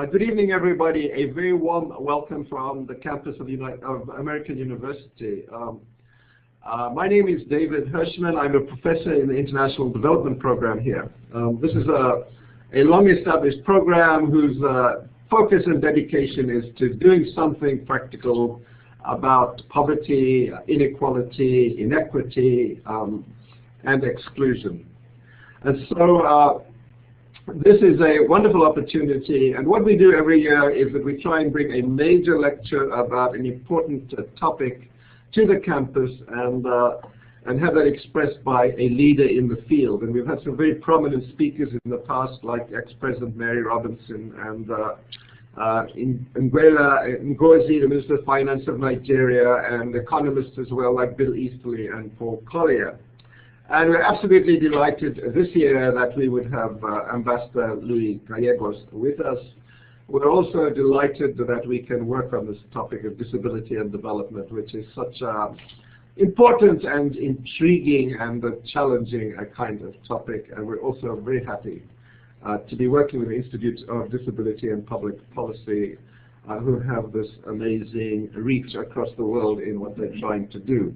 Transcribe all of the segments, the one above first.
Good evening, everybody. A very warm welcome from the campus of American University. My name is David Hirschman. I'm a professor in the International Development Program here. This is a long-established program whose focus and dedication is to doing something practical about poverty, inequality, inequity, and exclusion. And so this is a wonderful opportunity, and what we do every year is that we try and bring a major lecture about an important topic to the campus and have that expressed by a leader in the field. And we've had some very prominent speakers in the past, like ex-President Mary Robinson and Ngozi, the Minister of Finance of Nigeria, and economists as well, like Bill Easterly and Paul Collier. And we're absolutely delighted this year that we would have Ambassador Luis Gallegos with us. We're also delighted that we can work on this topic of disability and development, which is such an important and intriguing and challenging kind of topic. And we're also very happy to be working with the Institute of Disability and Public Policy, who have this amazing reach across the world in what they're trying to do.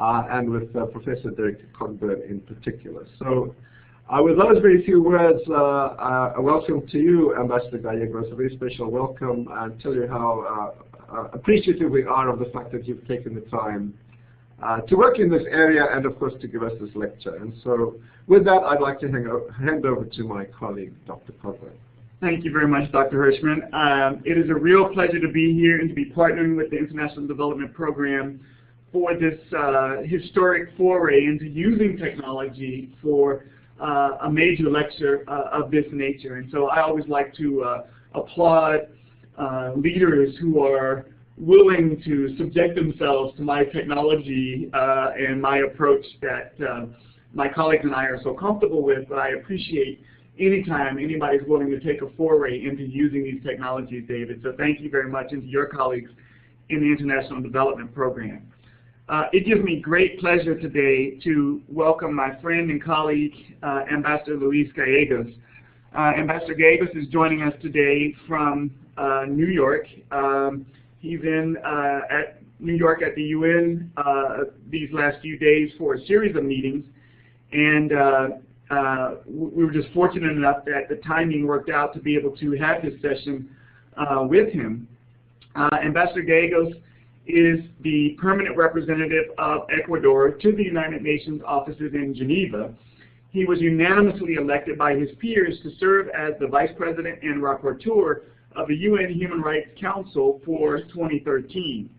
And with Professor Derek Cogburn in particular. So with those very few words, a welcome to you, Ambassador Gallegos, a very special welcome, and tell you how appreciative we are of the fact that you've taken the time to work in this area and, of course, to give us this lecture. And so with that, I'd like to hand over to my colleague, Dr. Cogburn. Thank you very much, Dr. Hirschman. It is a real pleasure to be here and to be partnering with the International Development Program for this historic foray into using technology for a major lecture of this nature. And so I always like to applaud leaders who are willing to subject themselves to my technology and my approach that my colleagues and I are so comfortable with. But I appreciate anytime anybody's willing to take a foray into using these technologies, David. So thank you very much, and to your colleagues in the International Development Program. It gives me great pleasure today to welcome my friend and colleague, Ambassador Luis Gallegos. Ambassador Gallegos is joining us today from New York. He's in at New York at the UN these last few days for a series of meetings, and we were just fortunate enough that the timing worked out to be able to have this session with him. Ambassador Gallegos is the permanent representative of Ecuador to the United Nations offices in Geneva. He was unanimously elected by his peers to serve as the Vice President and Rapporteur of the UN Human Rights Council for 2013.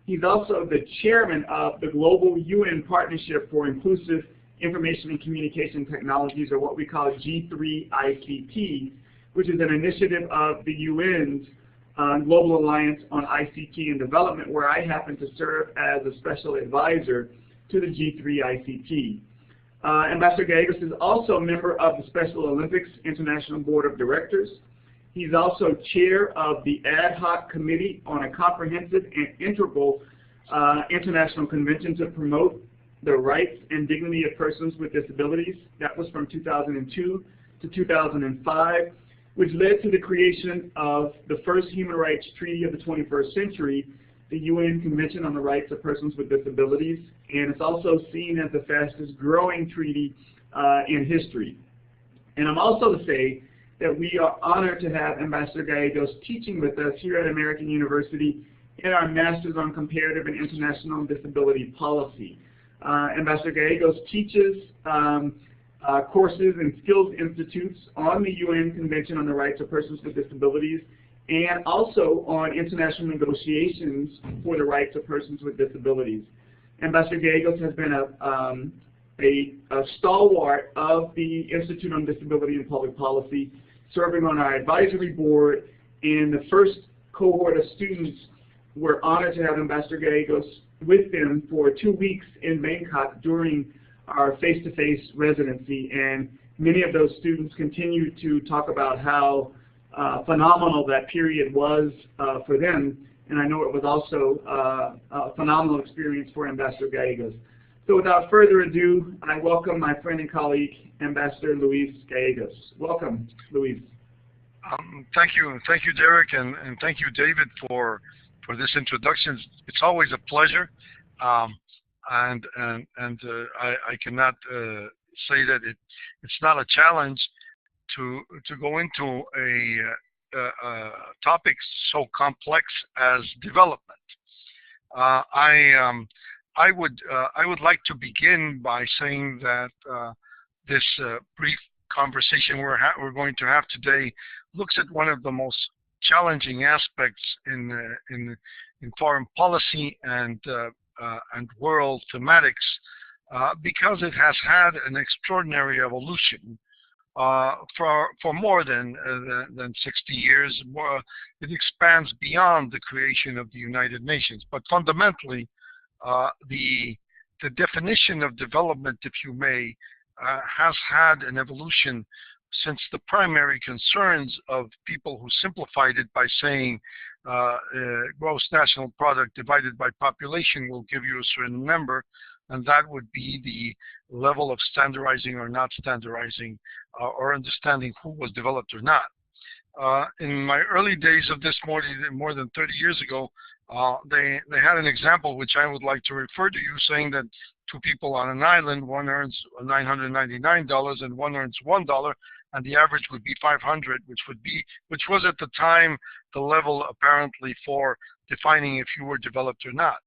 He's also the chairman of the Global UN Partnership for Inclusive Information and Communication Technologies, or what we call G3ICT, which is an initiative of the UN's Global Alliance on ICT and Development, where I happen to serve as a special advisor to the G3ICT. Ambassador Gallegos is also a member of the Special Olympics International Board of Directors. He's also chair of the Ad Hoc Committee on a Comprehensive and Integral International Convention to Promote the Rights and Dignity of Persons with Disabilities. That was from 2002 to 2005. Which led to the creation of the first human rights treaty of the 21st century, the UN Convention on the Rights of Persons with Disabilities, and it's also seen as the fastest growing treaty in history. And I'm also to say that we are honored to have Ambassador Gallegos teaching with us here at American University in our Masters on Comparative and International Disability Policy. Ambassador Gallegos teaches courses and skills institutes on the UN Convention on the Rights of Persons with Disabilities, and also on international negotiations for the rights of persons with disabilities. Ambassador Gallegos has been a stalwart of the Institute on Disability and Public Policy, serving on our advisory board, and the first cohort of students were honored to have Ambassador Gallegos with them for 2 weeks in Bangkok during our face-to-face residency, and many of those students continue to talk about how phenomenal that period was for them, and I know it was also a phenomenal experience for Ambassador Gallegos. So without further ado, I welcome my friend and colleague, Ambassador Luis Gallegos. Welcome, Luis. Thank you, Derek, and thank you, David, for this introduction. It's always a pleasure, um, I cannot say that it's not a challenge to go into topic so complex as development. I would like to begin by saying that this brief conversation we're going to have today looks at one of the most challenging aspects in foreign policy and world thematics because it has had an extraordinary evolution for more than 60 years. It expands beyond the creation of the United Nations, but fundamentally, the definition of development, if you may, has had an evolution since the primary concerns of people who simplified it by saying gross national product divided by population will give you a certain number, and that would be the level of standardizing or not standardizing or understanding who was developed or not. In my early days of this, more than 30 years ago, they had an example which I would like to refer to you, saying that two people on an island, one earns $999 and one earns $1, and the average would be 500, which was at the time the level apparently for defining if you were developed or not.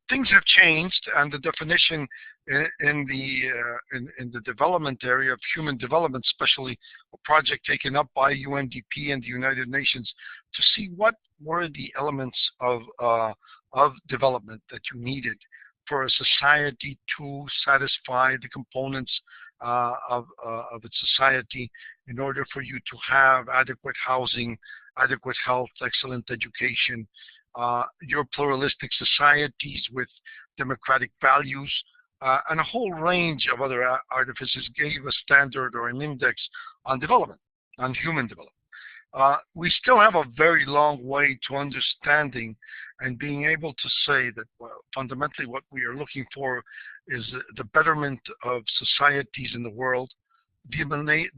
Things have changed, and the definition in the development area of human development, especially a project taken up by UNDP and the United Nations to see what were the elements of development that you needed for a society to satisfy the components of its society in order for you to have adequate housing, adequate health, excellent education, your pluralistic societies with democratic values, and a whole range of other artifices gave a standard or an index on development, on human development. We still have a very long way to understanding and being able to say that, well, fundamentally what we are looking for is the betterment of societies in the world, the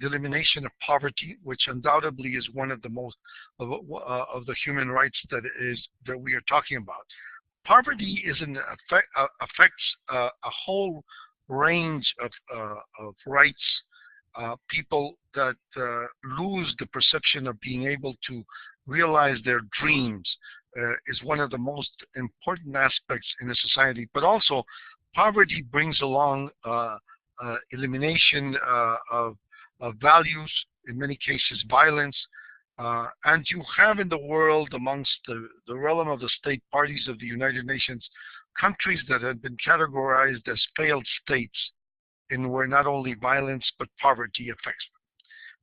elimination of poverty, which undoubtedly is one of the most of the human rights that we are talking about. Poverty affects a whole range of rights. People that lose the perception of being able to realize their dreams is one of the most important aspects in a society. But also, poverty brings along elimination of values, in many cases violence, and you have in the world, amongst the realm of the state parties of the United Nations, countries that have been categorized as failed states in where not only violence but poverty affects them.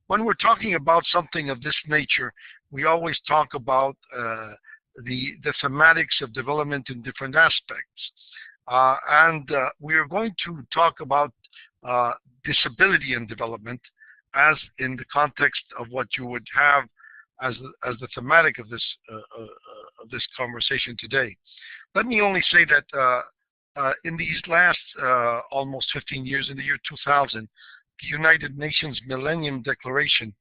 When we're talking about something of this nature, we always talk about the thematics of development in different aspects. We are going to talk about disability and development as in the context of what you would have as the thematic of this conversation today. Let me only say that in these last almost 15 years, in the year 2000, the United Nations Millennium Declaration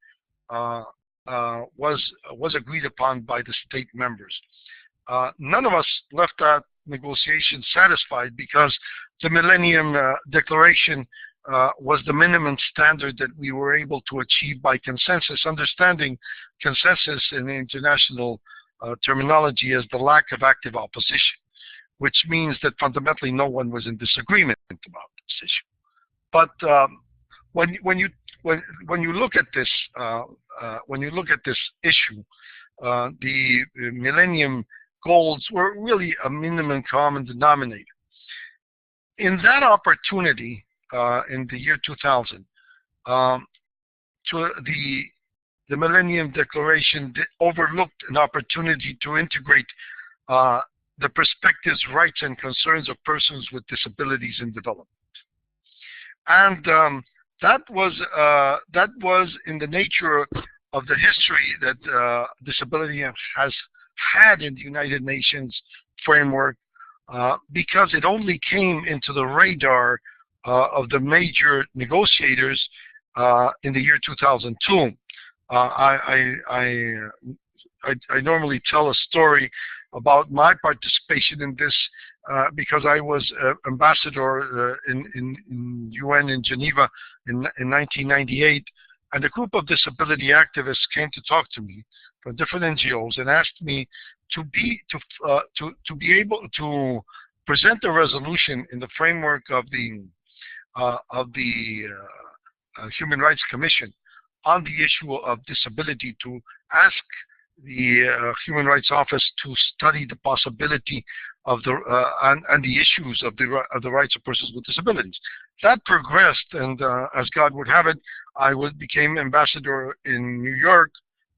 was agreed upon by the state members. None of us left that negotiation satisfied because the Millennium Declaration was the minimum standard that we were able to achieve by consensus, understanding consensus in the international terminology as the lack of active opposition, which means that fundamentally no one was in disagreement about this issue. But when you look at this issue, the Millennium Goals were really a minimum common denominator. In that opportunity, in the year 2000, the Millennium Declaration overlooked an opportunity to integrate the perspectives, rights, and concerns of persons with disabilities in development. And that was in the nature of the history that disability has had in the United Nations framework, because it only came into the radar of the major negotiators in the year 2002. I normally tell a story about my participation in this because I was ambassador in UN in Geneva in 1998, and a group of disability activists came to talk to me from different NGOs and asked me to be able to present a resolution in the framework of the Human Rights Commission on the issue of disability, to ask the Human Rights Office to study the possibility of the and the issues of the rights of persons with disabilities. That progressed, and as God would have it, I became ambassador in New York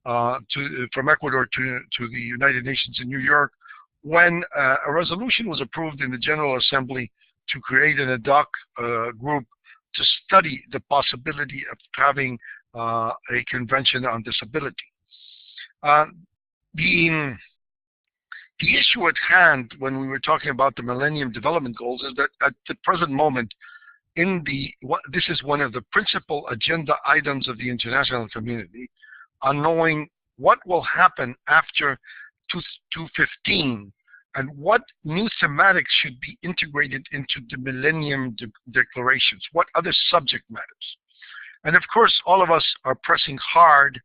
from Ecuador to the United Nations in New York, when a resolution was approved in the General Assembly to create an ad hoc group to study the possibility of having a convention on disability. The issue at hand when we were talking about the Millennium Development Goals is that at the present moment, this is one of the principal agenda items of the international community on knowing what will happen after 2015 and what new thematics should be integrated into the Millennium Declarations, what other subject matters. And of course, all of us are pressing hard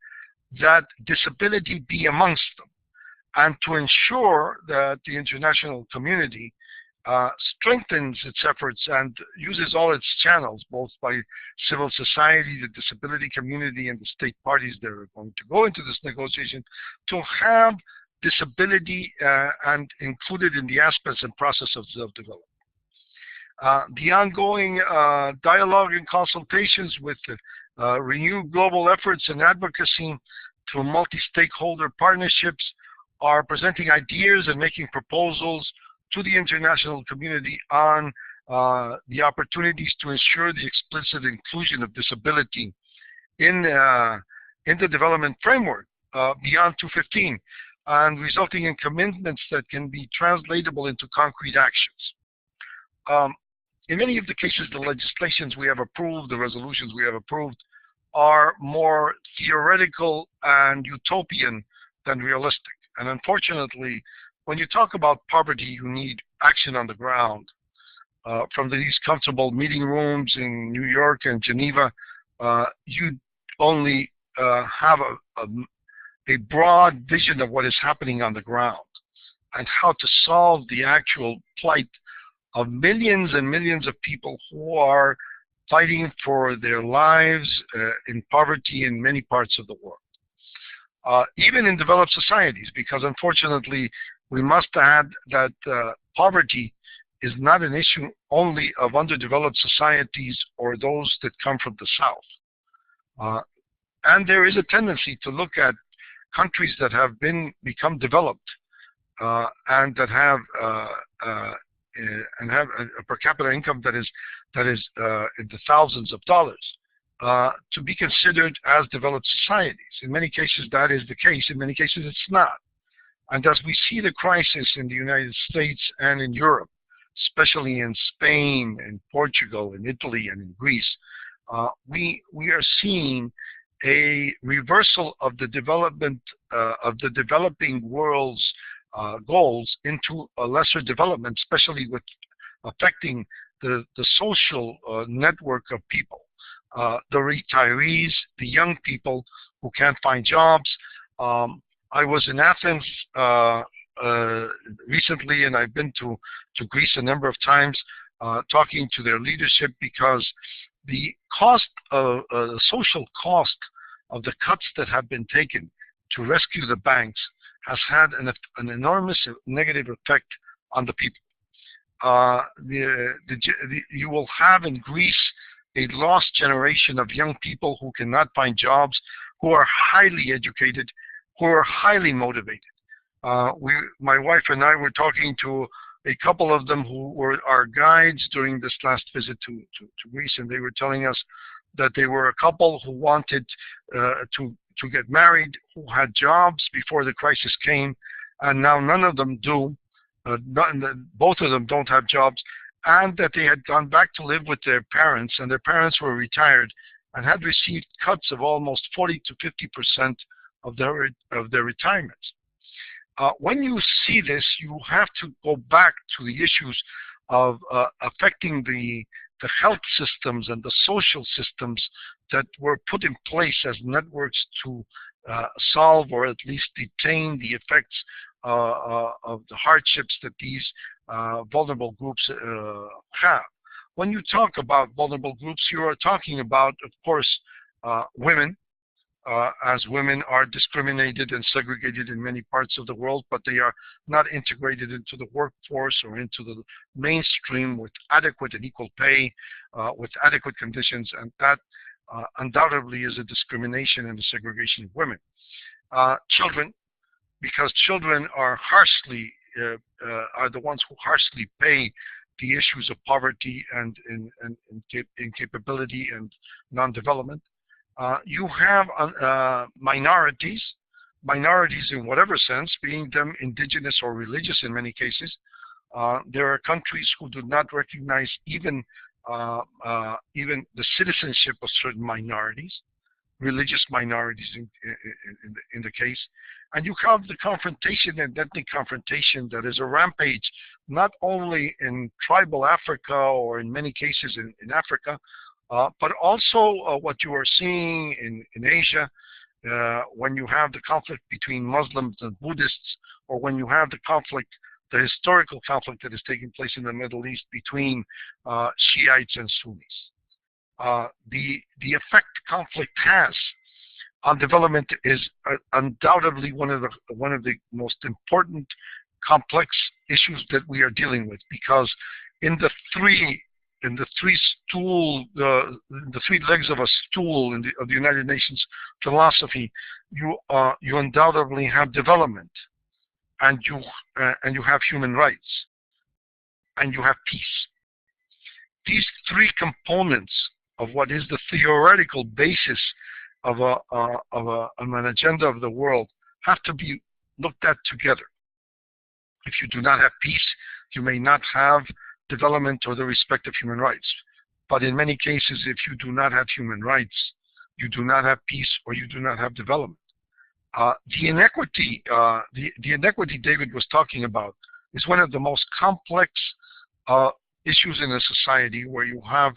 that disability be amongst them, and to ensure that the international community strengthens its efforts and uses all its channels, both by civil society, the disability community, and the state parties that are going to go into this negotiation, to have disability and included in the aspects and process of self-development. The ongoing dialogue and consultations with renewed global efforts and advocacy through multi-stakeholder partnerships are presenting ideas and making proposals to the international community on the opportunities to ensure the explicit inclusion of disability in the development framework beyond 2015, and resulting in commitments that can be translatable into concrete actions. In many of the cases, the legislations we have approved, the resolutions we have approved, are more theoretical and utopian than realistic. And unfortunately, when you talk about poverty, you need action on the ground. From these comfortable meeting rooms in New York and Geneva, you only have a broad vision of what is happening on the ground and how to solve the actual plight of millions and millions of people who are fighting for their lives in poverty in many parts of the world. Even in developed societies, because unfortunately we must add that poverty is not an issue only of underdeveloped societies or those that come from the South. And there is a tendency to look at countries that have become developed and that have a per capita income that is in the thousands of dollars to be considered as developed societies. In many cases that is the case, in many cases it's not. And as we see the crisis in the United States and in Europe, especially in Spain and Portugal and Italy and in Greece, we are seeing a reversal of the development of the developing world's goals into a lesser development, especially with affecting the social network of people, the retirees, the young people who can't find jobs. I was in Athens recently, and I've been to Greece a number of times talking to their leadership, because the cost of the social cost of the cuts that have been taken to rescue the banks has had an enormous negative effect on the people. You will have in Greece a lost generation of young people who cannot find jobs, who are highly educated, who are highly motivated. My wife and I were talking to a couple of them who were our guides during this last visit to Greece, and they were telling us that they were a couple who wanted to get married, who had jobs before the crisis came, and now none of them do. Both of them don't have jobs, and that they had gone back to live with their parents, and their parents were retired, and had received cuts of almost 40 to 50% of their retirements. When you see this, you have to go back to the issues of affecting the health systems and the social systems that were put in place as networks to solve or at least detain the effects of the hardships that these vulnerable groups have. When you talk about vulnerable groups, you are talking about, of course, women, as women are discriminated and segregated in many parts of the world, but they are not integrated into the workforce or into the mainstream with adequate and equal pay, with adequate conditions, and that undoubtedly is a discrimination and a segregation of women. Children, because children are harshly, are the ones who harshly pay the issues of poverty and incapability and non-development. You have minorities in whatever sense, being them indigenous or religious in many cases. There are countries who do not recognize even the citizenship of certain minorities, religious minorities in the case. And you have the confrontation and ethnic confrontation that is a rampage, not only in tribal Africa or in many cases in Africa, but also what you are seeing in Asia, when you have the conflict between Muslims and Buddhists, or when you have the conflict, the historical conflict that is taking place in the Middle East between Shiites and Sunnis. The effect conflict has on development is undoubtedly one of the most important complex issues that we are dealing with, because in the three legs of a stool of the United Nations philosophy, you undoubtedly have development, and you have human rights, and you have peace. These three components of what is the theoretical basis of an agenda of the world have to be looked at together. If you do not have peace, you may not have development or the respect of human rights. But in many cases, if you do not have human rights, you do not have peace, or you do not have development. The inequity David was talking about is one of the most complex issues in a society, where you have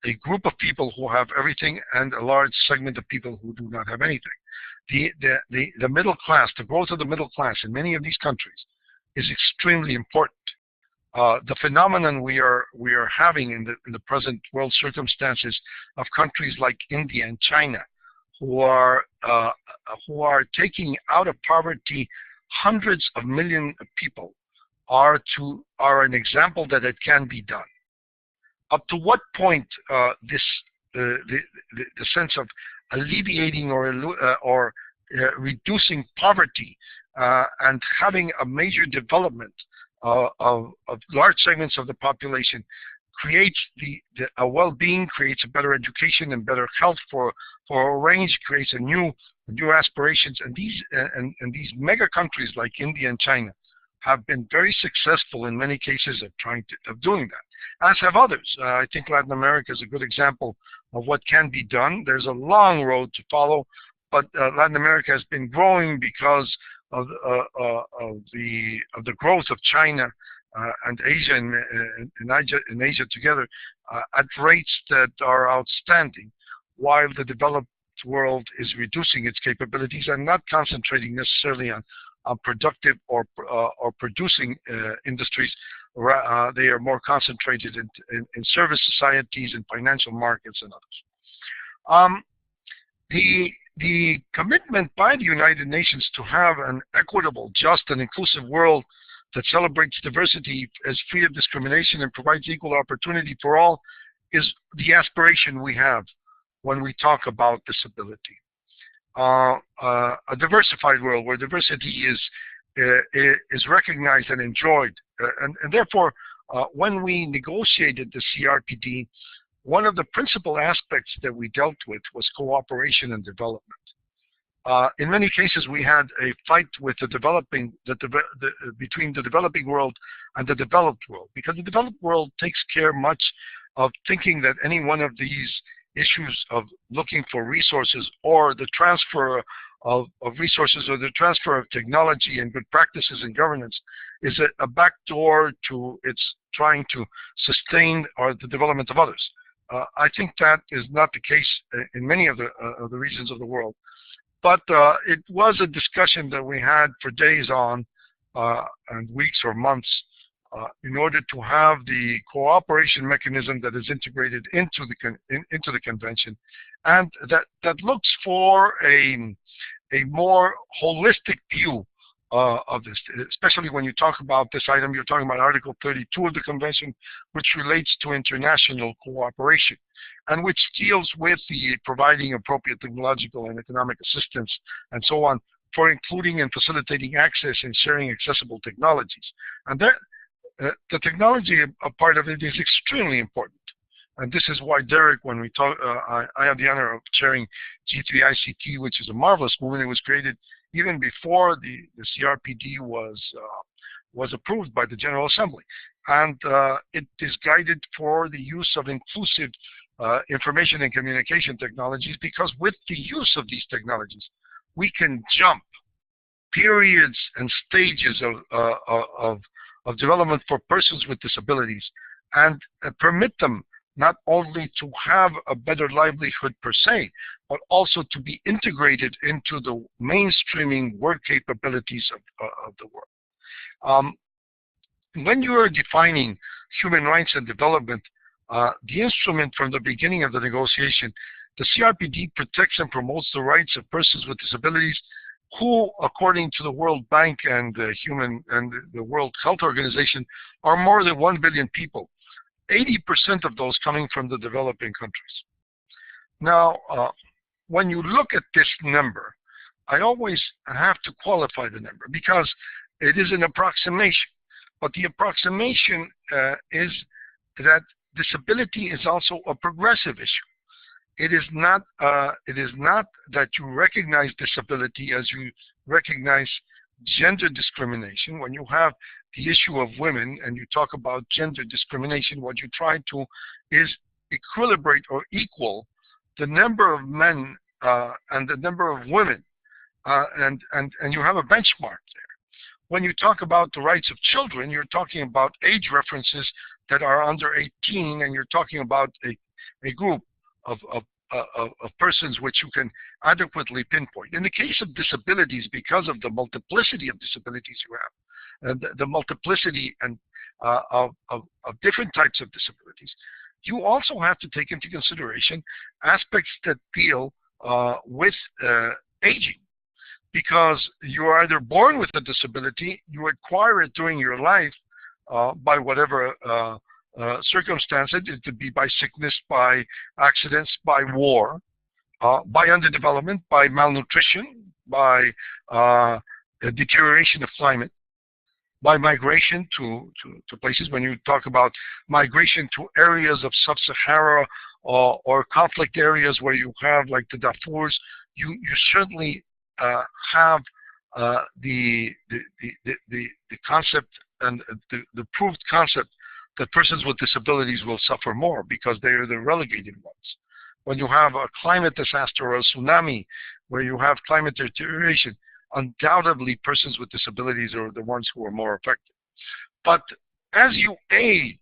a group of people who have everything and a large segment of people who do not have anything. The middle class, the growth of the middle class in many of these countries is extremely important. The phenomenon we are having in the present world circumstances of countries like India and China, who are taking out of poverty hundreds of millions of people, are an example that it can be done. Up to what point the sense of alleviating or reducing poverty and having a major development of large segments of the population creates a well-being, creates a better education and better health for a range, creates new aspirations, and these mega countries like India and China have been very successful in many cases of doing that, as have others. I think Latin America is a good example of what can be done. There's a long road to follow, but Latin America has been growing because of the growth of China and Asia and Asia together at rates that are outstanding, while the developed world is reducing its capabilities and not concentrating necessarily on productive or producing industries. They are more concentrated in service societies and financial markets and others. The commitment by the United Nations to have an equitable, just, and inclusive world that celebrates diversity as free of discrimination and provides equal opportunity for all is the aspiration we have when we talk about disability. A diversified world where diversity is recognized and enjoyed, and therefore, when we negotiated the CRPD, one of the principal aspects that we dealt with was cooperation and development. In many cases, we had a fight with between the developing world and the developed world, because the developed world takes care much of thinking that any one of these issues of looking for resources or the transfer of resources or the transfer of technology and good practices in governance is a backdoor to its trying to sustain the development of others. I think that is not the case in many of the regions of the world. But it was a discussion that we had for days on and weeks or months in order to have the cooperation mechanism that is integrated into the convention, and that looks for a more holistic view of this, especially when you talk about this item. You're talking about Article 32 of the convention, which relates to international cooperation, and which deals with the providing appropriate technological and economic assistance and so on for including and facilitating access and sharing accessible technologies. And that the technology a part of it is extremely important. And this is why, Derek, when we talk, I have the honor of chairing G3ICT, which is a marvelous movement. It was created even before the CRPD was approved by the General Assembly. And it is guided for the use of inclusive information and communication technologies, because with the use of these technologies, we can jump periods and stages of development for persons with disabilities and permit them not only to have a better livelihood per se, but also to be integrated into the mainstreaming work capabilities of the world. When you are defining human rights and development, the instrument from the beginning of the negotiation, the CRPD protects and promotes the rights of persons with disabilities who, according to the World Bank and the World Health Organization, are more than 1 billion people. 80% of those coming from the developing countries. Now, when you look at this number, I always have to qualify the number because it is an approximation. But the approximation is that disability is also a progressive issue. It is not that you recognize disability as you recognize gender discrimination. When you have the issue of women and you talk about gender discrimination, what you try to is equilibrate or equal the number of men and the number of women, and you have a benchmark there. When you talk about the rights of children, you're talking about age references that are under 18, and you're talking about a group of persons which you can adequately pinpoint. In the case of disabilities, because of the multiplicity of disabilities you have, and the multiplicity and of different types of disabilities, you also have to take into consideration aspects that deal with aging, because you are either born with a disability, you acquire it during your life by whatever circumstances. It could be by sickness, by accidents, by war, by underdevelopment, by malnutrition, by deterioration of climate, by migration to places. When you talk about migration to areas of sub-Sahara or conflict areas where you have, like the Darfurs, you certainly have the concept and the proved concept that persons with disabilities will suffer more because they are the relegated ones. When you have a climate disaster or a tsunami where you have climate deterioration, undoubtedly persons with disabilities are the ones who are more affected. But as you age,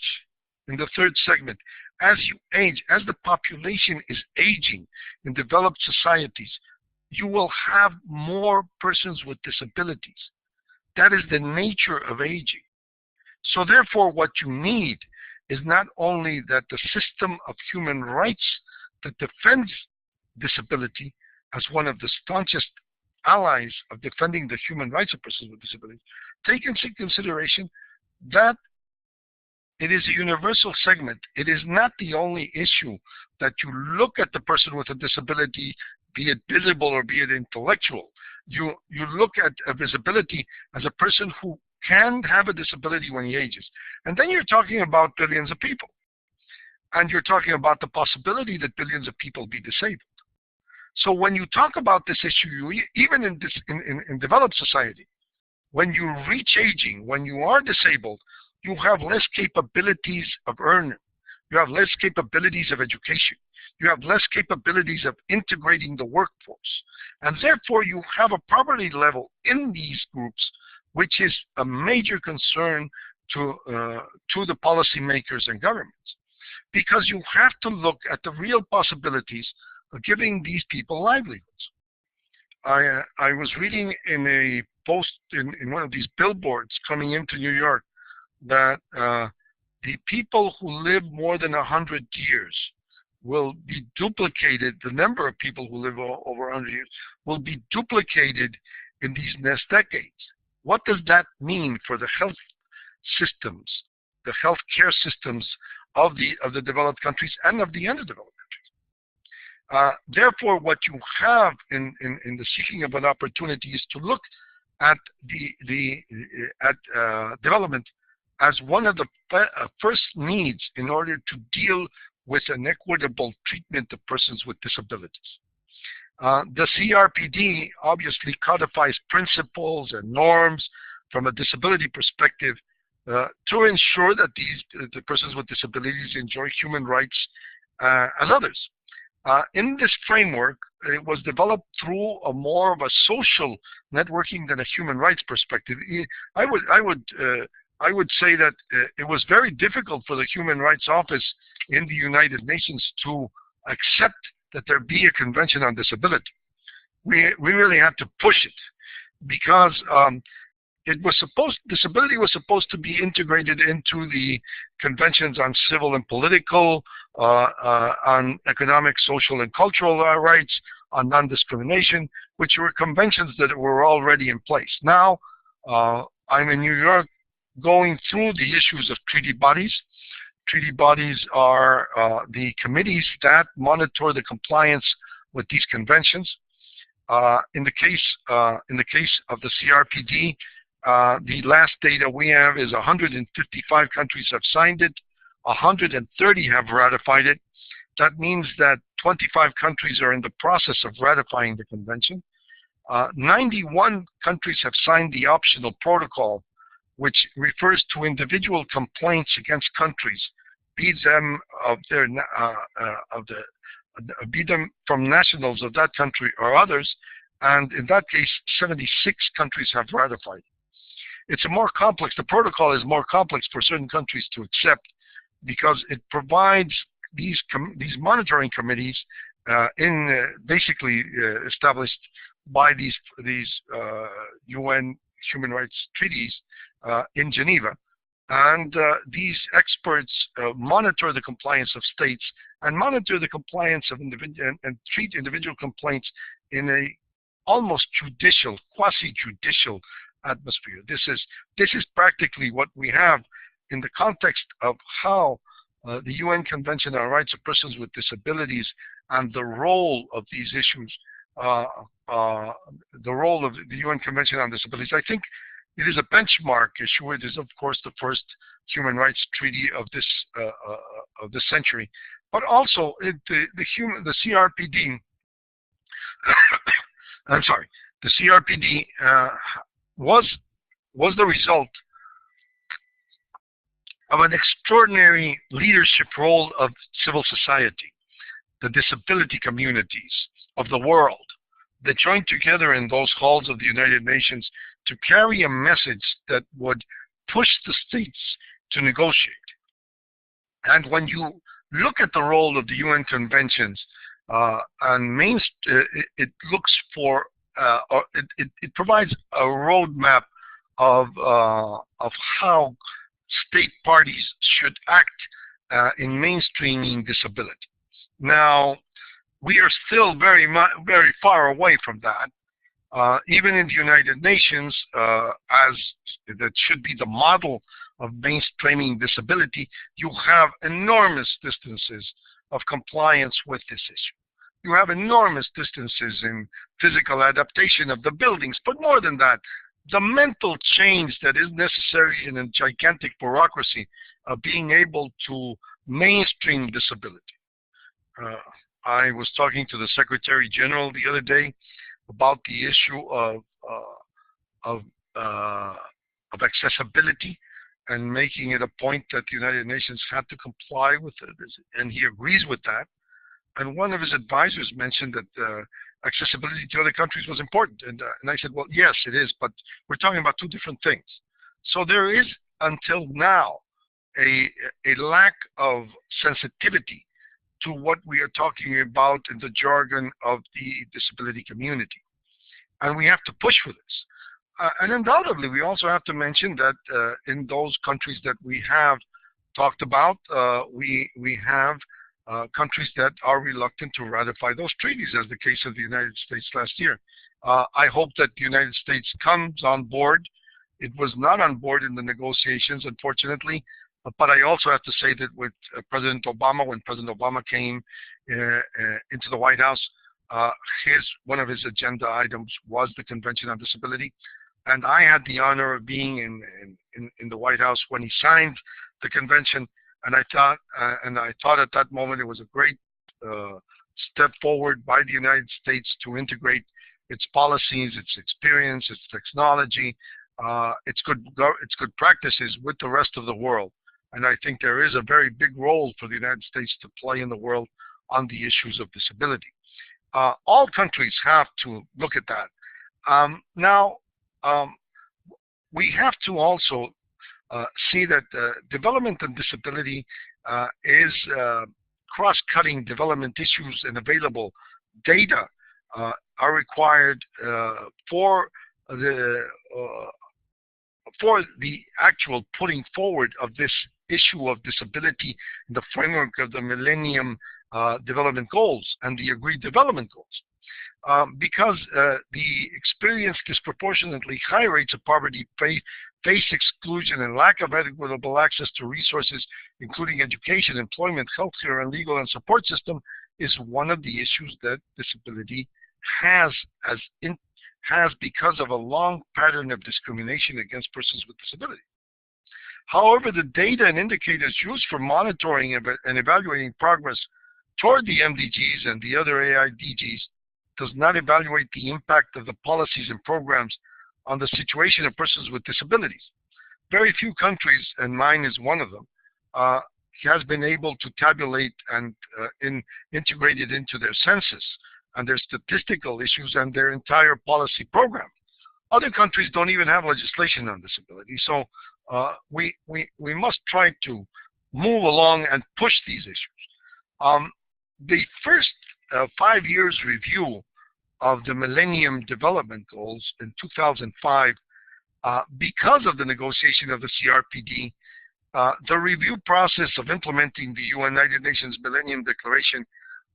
in the third segment, as you age, as the population is aging in developed societies, you will have more persons with disabilities. That is the nature of aging. So therefore, what you need is not only that the system of human rights that defends disability as one of the staunchest allies of defending the human rights of persons with disabilities, take into consideration that it is a universal segment. It is not the only issue that you look at the person with a disability, be it visible or be it intellectual. You look at a visibility as a person who can have a disability when he ages. And then you're talking about billions of people. And you're talking about the possibility that billions of people be disabled. So when you talk about this issue, even in developed society, when you reach aging, when you are disabled, you have less capabilities of earning. You have less capabilities of education. You have less capabilities of integrating the workforce. And therefore, you have a poverty level in these groups, which is a major concern to the policymakers and governments. Because you have to look at the real possibilities of giving these people livelihoods. I was reading in a post in one of these billboards coming into New York that the people who live more than 100 years will be duplicated, the number of people who live over 100 years will be duplicated in these next decades. What does that mean for the health systems, the healthcare systems of the developed countries and of the underdeveloped countries? Therefore, what you have in the seeking of an opportunity is to look at development as one of the first needs in order to deal with an equitable treatment of persons with disabilities. The CRPD obviously codifies principles and norms from a disability perspective to ensure that the persons with disabilities enjoy human rights as others. In this framework, it was developed through a more of a social networking than a human rights perspective. I would say that it was very difficult for the Human Rights Office in the United Nations to accept that there be a convention on disability. We really had to push it because disability was supposed to be integrated into the conventions on civil and political, on economic, social, and cultural rights, on non-discrimination, which were conventions that were already in place. Now, I'm in New York going through the issues of treaty bodies. Treaty bodies are the committees that monitor the compliance with these conventions. In the case of the CRPD, the last data we have is 155 countries have signed it, 130 have ratified it. That means that 25 countries are in the process of ratifying the convention. 91 countries have signed the optional protocol, which refers to individual complaints against countries, be them be them from nationals of that country or others, and in that case, 76 countries have ratified. It's a more complex. The protocol is more complex for certain countries to accept because it provides these monitoring committees basically established by these UN human rights treaties in Geneva. And these experts monitor the compliance of states and monitor the compliance of and treat individual complaints in a almost judicial, quasi-judicial atmosphere. This is practically what we have in the context of how the UN Convention on the Rights of Persons with Disabilities and the role of these issues, the role of the UN Convention on Disabilities. I think it is a benchmark issue. It is, of course, the first human rights treaty of this century, but also the CRPD. I'm sorry, the CRPD was the result of an extraordinary leadership role of civil society, the disability communities of the world that joined together in those halls of the United Nations to carry a message that would push the states to negotiate. And when you look at the role of the UN conventions, and it looks for, or it provides a roadmap of how state parties should act in mainstreaming disability. Now, we are still very far away from that. Even in the United Nations, as that should be the model of mainstreaming disability, you have enormous distances of compliance with this issue. You have enormous distances in physical adaptation of the buildings, but more than that, the mental change that is necessary in a gigantic bureaucracy of being able to mainstream disability. I was talking to the Secretary General the other day about the issue of accessibility and making it a point that the United Nations had to comply with it, and he agrees with that. And one of his advisors mentioned that accessibility to other countries was important, and I said, well, yes, it is, but we're talking about two different things. So there is, until now, a lack of sensitivity to what we are talking about in the jargon of the disability community. And we have to push for this. And undoubtedly, we also have to mention that in those countries that we have talked about, we have countries that are reluctant to ratify those treaties, as the case of the United States last year. I hope that the United States comes on board. It was not on board in the negotiations, unfortunately, but I also have to say that with President Obama, when President Obama came into the White House, one of his agenda items was the Convention on Disability, and I had the honor of being in the White House when he signed the convention, and I thought at that moment it was a great step forward by the United States to integrate its policies, its experience, its technology, its good practices with the rest of the world. And I think there is a very big role for the United States to play in the world on the issues of disability. All countries have to look at that. Now, we have to also see that development and disability is cross-cutting development issues, and available data are required for the actual putting forward of this issue of disability in the framework of the Millennium Development Goals and the agreed development goals. Because the experience disproportionately high rates of poverty, face exclusion, and lack of equitable access to resources, including education, employment, healthcare, and legal and support system, is one of the issues that disability has because of a long pattern of discrimination against persons with disability. However, the data and indicators used for monitoring and evaluating progress toward the MDGs and the other AIDGs does not evaluate the impact of the policies and programs on the situation of persons with disabilities. Very few countries, and mine is one of them, has been able to tabulate and integrate it into their census and their statistical issues and their entire policy program. Other countries don't even have legislation on disability, so we must try to move along and push these issues. The first 5 years review of the Millennium Development Goals in 2005, because of the negotiation of the CRPD, the review process of implementing the United Nations Millennium Declaration,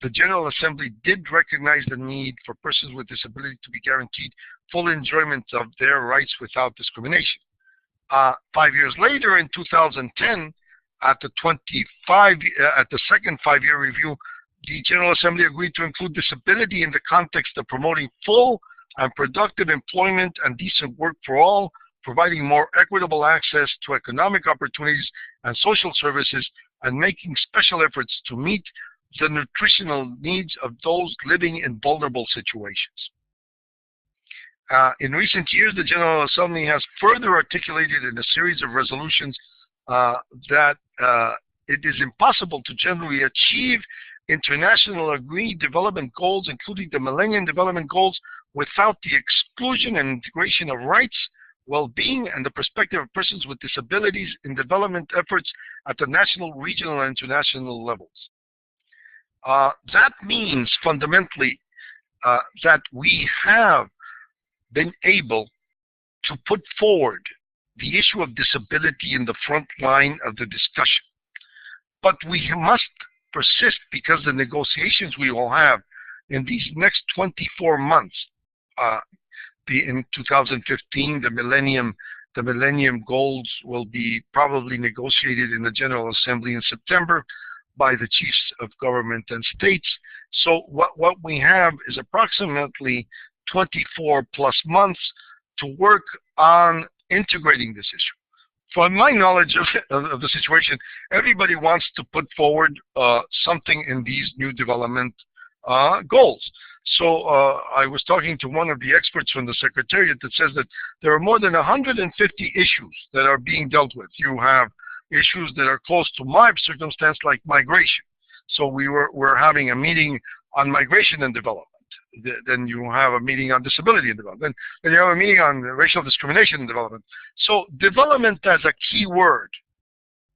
the General Assembly did recognize the need for persons with disability to be guaranteed full enjoyment of their rights without discrimination. 5 years later, in 2010, at the second 5-year review, the General Assembly agreed to include disability in the context of promoting full and productive employment and decent work for all, providing more equitable access to economic opportunities and social services, and making special efforts to meet the nutritional needs of those living in vulnerable situations. In recent years, the General Assembly has further articulated in a series of resolutions that it is impossible to generally achieve international agreed development goals, including the Millennium Development Goals, without the exclusion and integration of rights, well-being, and the perspective of persons with disabilities in development efforts at the national, regional, and international levels. That means fundamentally that we have been able to put forward the issue of disability in the front line of the discussion. But we must persist, because the negotiations we will have in these next 24 months, in 2015, the Millennium Goals will be probably negotiated in the General Assembly in September by the chiefs of government and states. So what we have is approximately 24 plus months to work on integrating this issue. From my knowledge of the situation, everybody wants to put forward something in these new development goals. So I was talking to one of the experts from the Secretariat that says that there are more than 150 issues that are being dealt with. You have issues that are close to my circumstance, like migration. So we're having a meeting on migration and development. Then you have a meeting on disability and development. Then you have a meeting on racial discrimination and development. So development as a key word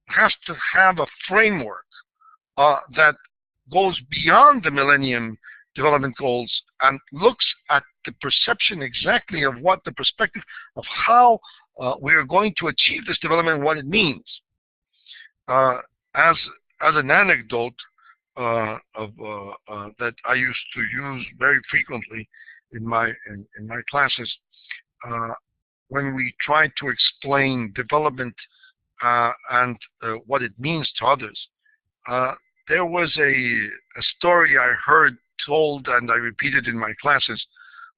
has to have a framework that goes beyond the Millennium Development Goals and looks at the perception exactly of what the perspective of how we are going to achieve this development and what it means. As an anecdote that I used to use very frequently in my classes, when we tried to explain development and what it means to others, there was a story I heard told, and I repeated in my classes,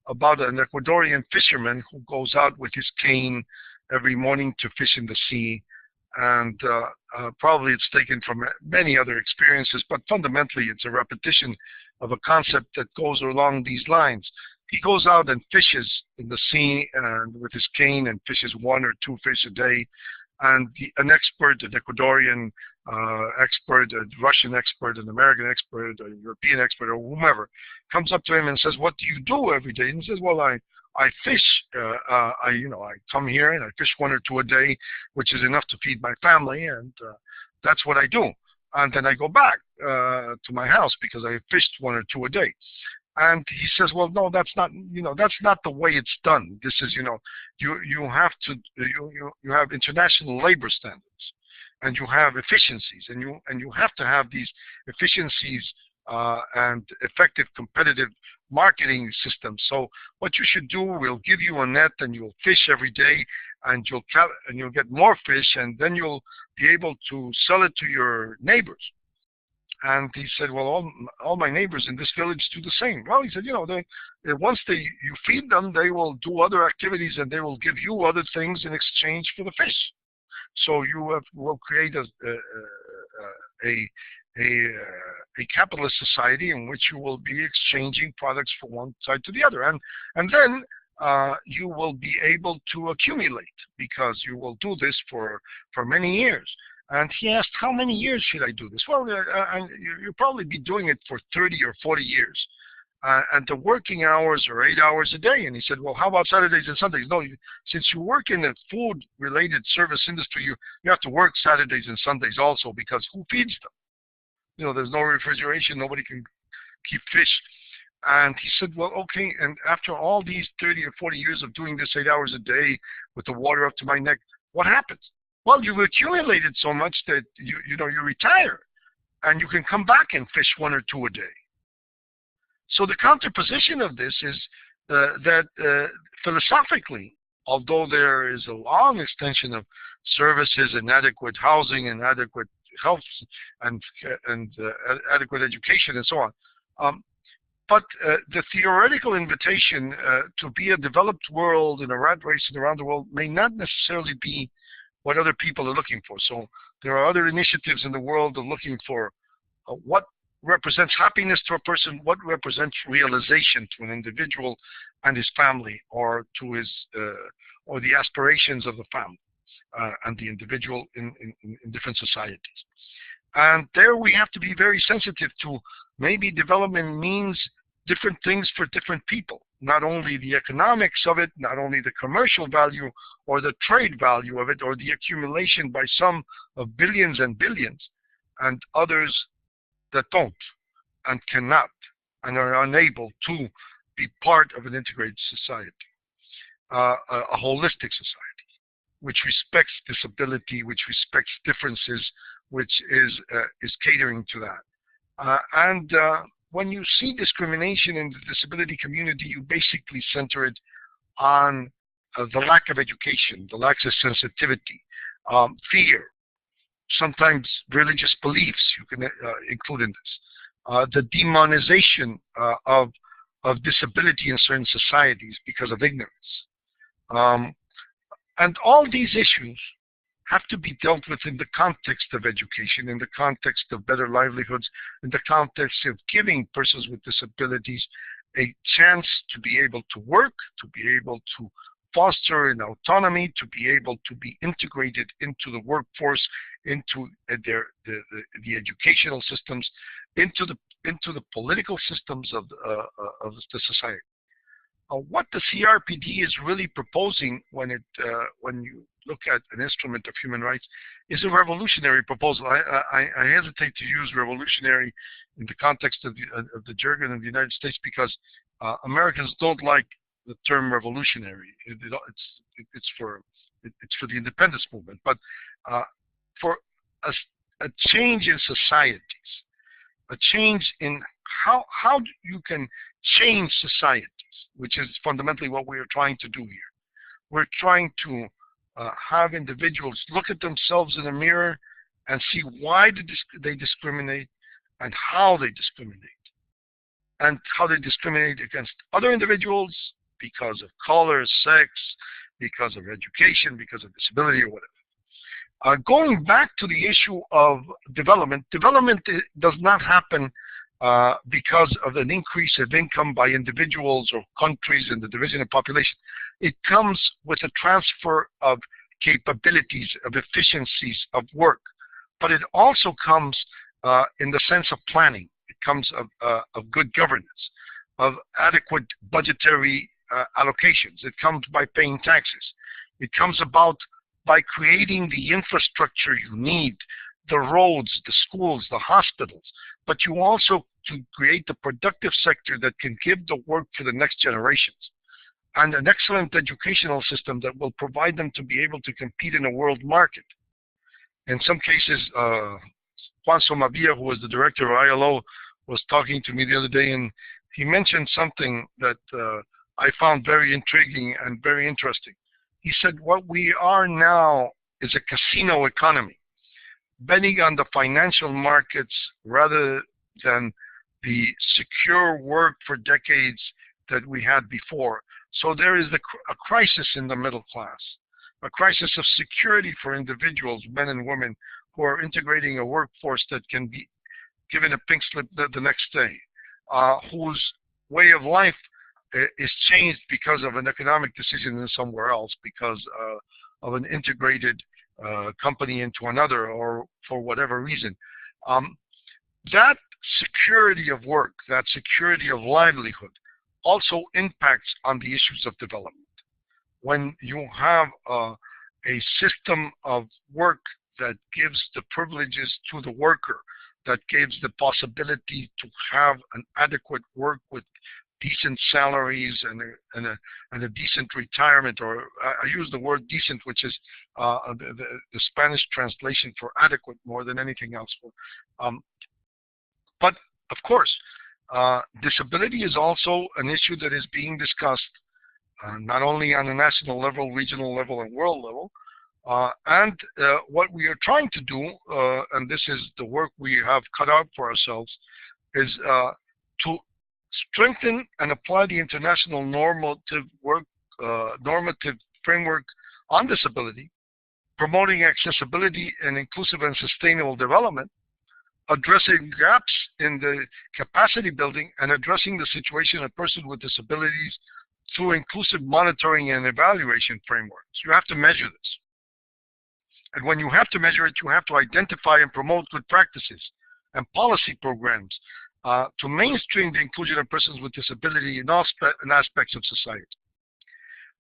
about an Ecuadorian fisherman who goes out with his cane every morning to fish in the sea. And probably it's taken from many other experiences, but fundamentally it's a repetition of a concept that goes along these lines. He goes out and fishes in the sea and with his cane and fishes 1 or 2 fish a day. And an expert, an Ecuadorian expert, a Russian expert, an American expert, a European expert, or whomever, comes up to him and says, "What do you do every day?" And he says, "Well, I fish. I come here and I fish 1 or 2 a day, which is enough to feed my family, and that's what I do. And then I go back to my house because I fished 1 or 2 a day." And he says, "Well, no, that's not the way it's done. This is, you have international labor standards, and you have efficiencies, and you have to have these efficiencies and effective competitive marketing systems. So what you should do, we'll give you a net, and you'll fish every day, and you'll get more fish, and then you'll be able to sell it to your neighbors." And he said, "Well, all my neighbors in this village do the same." Well, he said, once you feed them, they will do other activities, and they will give you other things in exchange for the fish. So you will create a capitalist society in which you will be exchanging products from one side to the other, and then you will be able to accumulate, because you will do this for many years. And he asked, "How many years should I do this?" "Well, you'll probably be doing it for 30 or 40 years. And the working hours are 8 hours a day." And he said, "Well, how about Saturdays and Sundays?" "No, since you work in the food-related service industry, you have to work Saturdays and Sundays also, because who feeds them? There's no refrigeration, nobody can keep fish." And he said, "Well, okay, and after all these 30 or 40 years of doing this 8 hours a day with the water up to my neck, what happens?" "Well, you've accumulated so much that you retire, and you can come back and fish 1 or 2 a day." So the counterposition of this is that philosophically, although there is a long extension of services and adequate housing and adequate health and adequate education and so on, but the theoretical invitation to be a developed world in a rat race around the world may not necessarily be what other people are looking for. So there are other initiatives in the world of looking for what represents happiness to a person, what represents realization to an individual and his family, or to his or the aspirations of the family and the individual in different societies. And there we have to be very sensitive to maybe development means different things for different people. Not only the economics of it, not only the commercial value or the trade value of it, or the accumulation by some of billions and billions, and others that don't and cannot and are unable to be part of an integrated society, a holistic society, which respects disability, which respects differences, which is catering to that. When you see discrimination in the disability community, you basically center it on the lack of education, the lack of sensitivity, fear, sometimes religious beliefs you can include in this, the demonization of disability in certain societies because of ignorance. And all these issues have to be dealt with in the context of education, in the context of better livelihoods, in the context of giving persons with disabilities a chance to be able to work, to be able to foster an autonomy, to be able to be integrated into the workforce, into the educational systems, into the political systems of the society. What the CRPD is really proposing when you look at an instrument of human rights is a revolutionary proposal. I hesitate to use revolutionary in the context of the jargon of the United States because Americans don't like the term revolutionary. It's for the independence movement, but for a change in societies, a change in how you can change societies, which is fundamentally what we are trying to do here. We're trying to have individuals look at themselves in a mirror and see why they discriminate and how they discriminate. And how they discriminate against other individuals because of color, sex, because of education, because of disability, or whatever. Going back to the issue of development, development does not happen because of an increase of income by individuals or countries in the division of population. It comes with a transfer of capabilities, of efficiencies, of work. But it also comes in the sense of planning. It comes of good governance, of adequate budgetary allocations. It comes by paying taxes. It comes about by creating the infrastructure you need, the roads, the schools, the hospitals, but you also to create the productive sector that can give the work for the next generations, and an excellent educational system that will provide them to be able to compete in a world market. In some cases, Juan Somavia, who was the director of ILO, was talking to me the other day, and he mentioned something that I found very intriguing and very interesting. He said, what we are now is a casino economy, betting on the financial markets rather than the secure work for decades that we had before. So there is a crisis in the middle class, a crisis of security for individuals, men and women, who are integrating a workforce that can be given a pink slip the next day, whose way of life is changed because of an economic decision in somewhere else, because of an integrated company into another, or for whatever reason. That security of work, that security of livelihood, also impacts on the issues of development. When you have a system of work that gives the privileges to the worker, that gives the possibility to have an adequate work with decent salaries and a decent retirement, or I use the word decent, which is the Spanish translation for adequate more than anything else. But of course, disability is also an issue that is being discussed not only on a national level, regional level, and world level. And what we are trying to do, and this is the work we have cut out for ourselves, is to strengthen and apply the international normative framework on disability, promoting accessibility and inclusive and sustainable development, addressing gaps in the capacity building, and addressing the situation of persons with disabilities through inclusive monitoring and evaluation frameworks. You have to measure this. And when you have to measure it, you have to identify and promote good practices and policy programs to mainstream the inclusion of persons with disability in all aspects of society.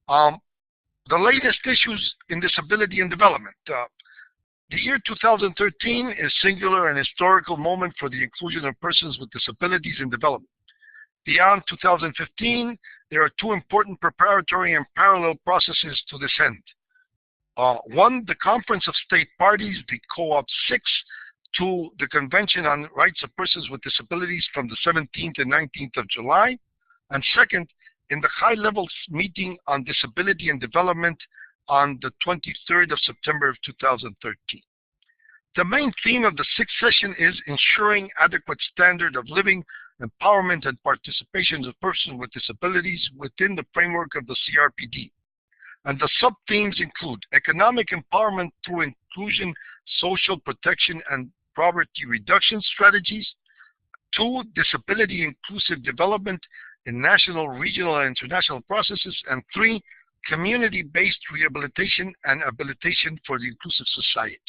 The latest issues in disability and development. The year 2013 is singular and historical moment for the inclusion of persons with disabilities in development. Beyond 2015, there are two important preparatory and parallel processes to this end. One, the Conference of State Parties, the Co-op 6, to the Convention on Rights of Persons with Disabilities from the 17th and 19th of July. And second, in the high-level meeting on disability and development on the 23rd of September of 2013. The main theme of the sixth session is ensuring adequate standard of living, empowerment, and participation of persons with disabilities within the framework of the CRPD. And the sub-themes include economic empowerment through inclusion, social protection, and poverty reduction strategies. 2, disability inclusive development in national, regional, and international processes, and 3, community-based rehabilitation and habilitation for the inclusive society.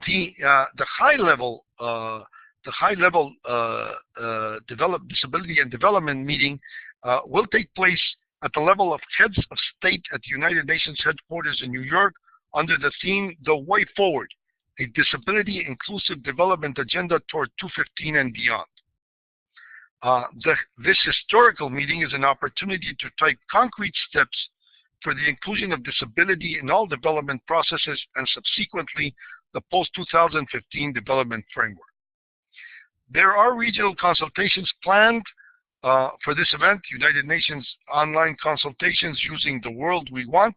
The high-level disability and development meeting will take place at the level of heads of state at the United Nations headquarters in New York under the theme "The Way Forward: A Disability Inclusive Development Agenda Toward 2015 and Beyond." This historical meeting is an opportunity to take concrete steps for the inclusion of disability in all development processes and subsequently the post-2015 development framework. There are regional consultations planned for this event. United Nations online consultations using the World We Want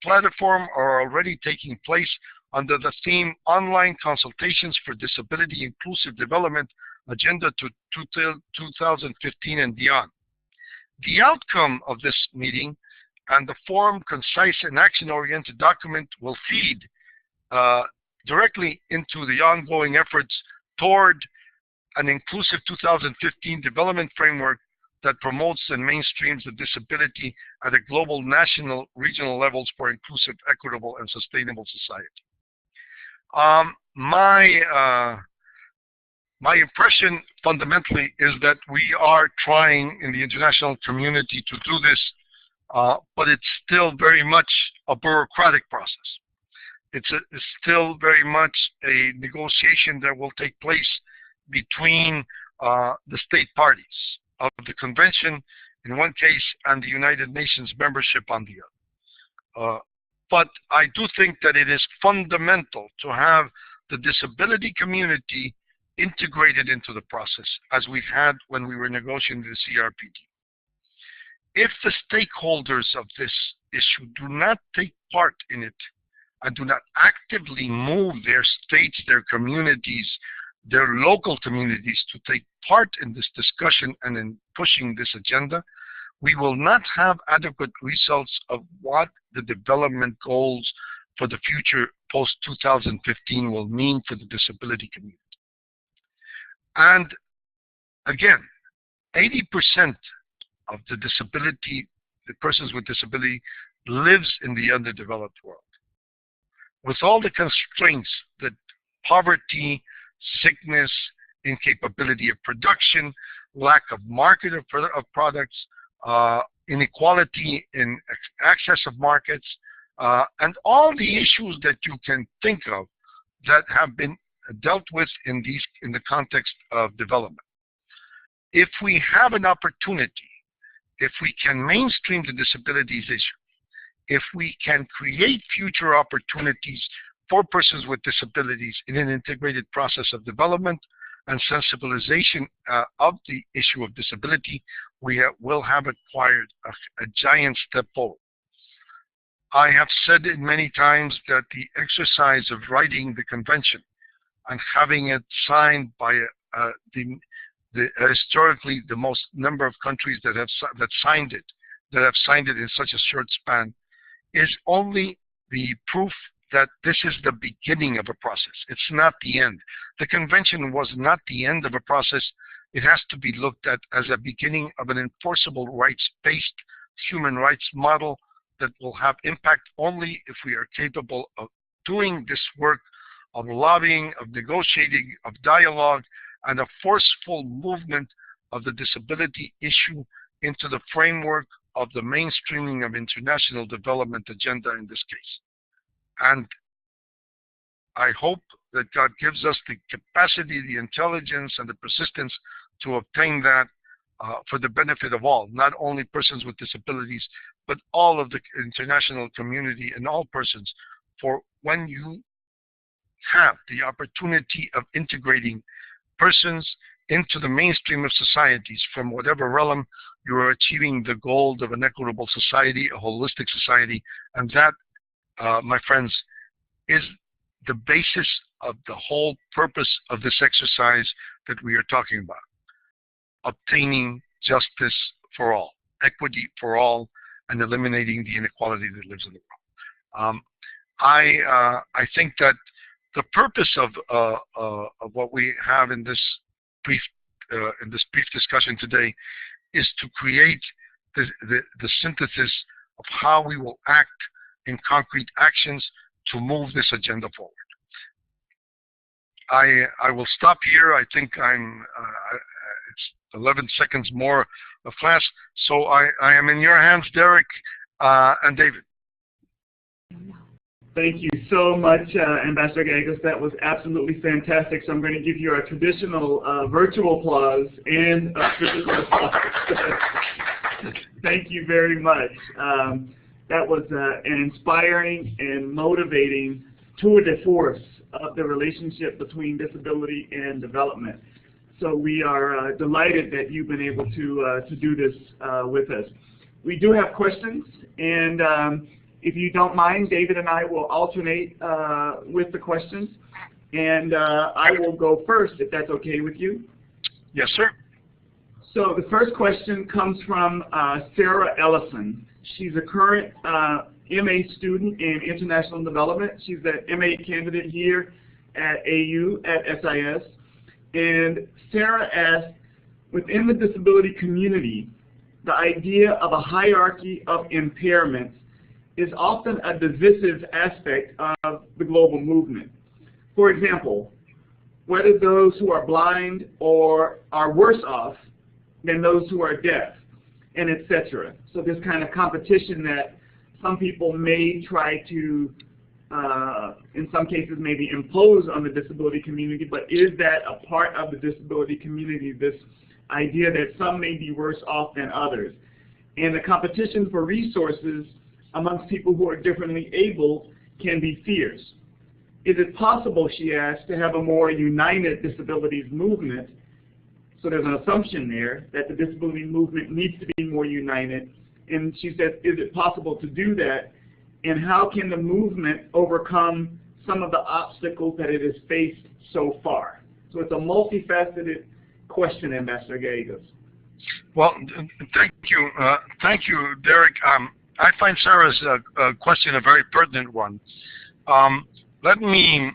platform are already taking place under the theme Online Consultations for Disability Inclusive Development Agenda to 2015 and Beyond. The outcome of this meeting and the form, concise, and action-oriented document will feed directly into the ongoing efforts toward an inclusive 2015 development framework that promotes and mainstreams the disability at a global, national, regional levels for inclusive, equitable, and sustainable society. My impression fundamentally is that we are trying in the international community to do this, but it's still very much a bureaucratic process. It's still very much a negotiation that will take place between the state parties of the convention in one case and the United Nations membership on the other. But I do think that it is fundamental to have the disability community integrated into the process, as we've had when we were negotiating the CRPD. If the stakeholders of this issue do not take part in it and do not actively move their states, their communities, their local communities to take part in this discussion and in pushing this agenda, we will not have adequate results of what the development goals for the future post-2015 will mean for the disability community. And again, 80% of the persons with disability lives in the underdeveloped world. With all the constraints that poverty, sickness, incapability of production, lack of market of products, inequality in access of markets, and all the issues that you can think of that have been dealt with in the context of development. If we have an opportunity, if we can mainstream the disabilities issue, if we can create future opportunities for persons with disabilities in an integrated process of development and sensibilization of the issue of disability, we will have acquired a giant step forward. I have said it many times that the exercise of writing the convention and having it signed by historically the most number of countries that have signed it in such a short span, is only the proof that this is the beginning of a process. It's not the end. The convention was not the end of a process. It has to be looked at as a beginning of an enforceable rights-based human rights model that will have impact only if we are capable of doing this work of lobbying, of negotiating, of dialogue, and a forceful movement of the disability issue into the framework of the mainstreaming of international development agenda in this case. And I hope that God gives us the capacity, the intelligence, and the persistence to obtain that for the benefit of all, not only persons with disabilities, but all of the international community and all persons. For when you have the opportunity of integrating persons into the mainstream of societies from whatever realm, you are achieving the goal of an equitable society, a holistic society, and that, my friends, is the basis of the whole purpose of this exercise that we are talking about. Obtaining justice for all, equity for all, and eliminating the inequality that lives in the world. I think that the purpose of what we have in this brief discussion today is to create the synthesis of how we will act in concrete actions to move this agenda forward. I will stop here. I think it's 11 seconds more of class. So I am in your hands, Derek and David. Thank you so much, Ambassador Gallegos. That was absolutely fantastic. So I'm going to give you our traditional virtual applause and physical applause. Thank you very much. That was an inspiring and motivating tour de force of the relationship between disability and development. So we are delighted that you've been able to do this with us. We do have questions, and if you don't mind, David and I will alternate with the questions, and I will go first, if that's okay with you. Yes, sir. So the first question comes from Sarah Ellison. She's a current MA student in International Development. She's an MA candidate here at AU at SIS. And Sarah asked, within the disability community, the idea of a hierarchy of impairments is often a divisive aspect of the global movement. For example, whether those who are blind or are worse off than those who are deaf, and etc. So this kind of competition that some people may try to, in some cases, maybe impose on the disability community, but is that a part of the disability community, this idea that some may be worse off than others? And the competition for resources amongst people who are differently able can be fierce. Is it possible, she asked, to have a more united disabilities movement? So there's an assumption there that the disability movement needs to be more united. And she said, is it possible to do that? And how can the movement overcome some of the obstacles that it has faced so far? So it's a multifaceted question, Ambassador Gallegos. Well, thank you, Derek. I find Sarah's question a very pertinent one. Let me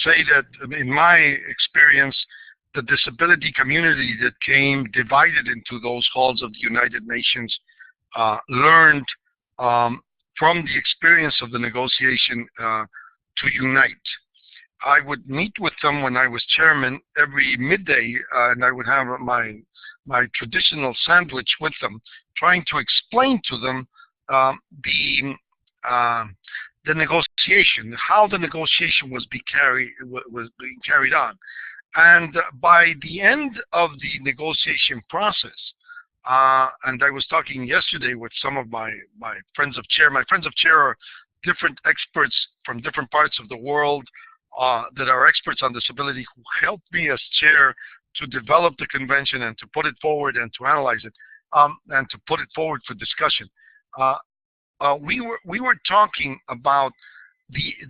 say that in my experience, the disability community that came divided into those halls of the United Nations learned from the experience of the negotiation to unite. I would meet with them when I was chairman every midday, and I would have my traditional sandwich with them, trying to explain to them the negotiation, how the negotiation was being carried on. And by the end of the negotiation process, and I was talking yesterday with some of my friends of chair. My friends of chair are different experts from different parts of the world that are experts on disability who helped me as chair to develop the convention and to put it forward and to analyze it and to put it forward for discussion. We were talking about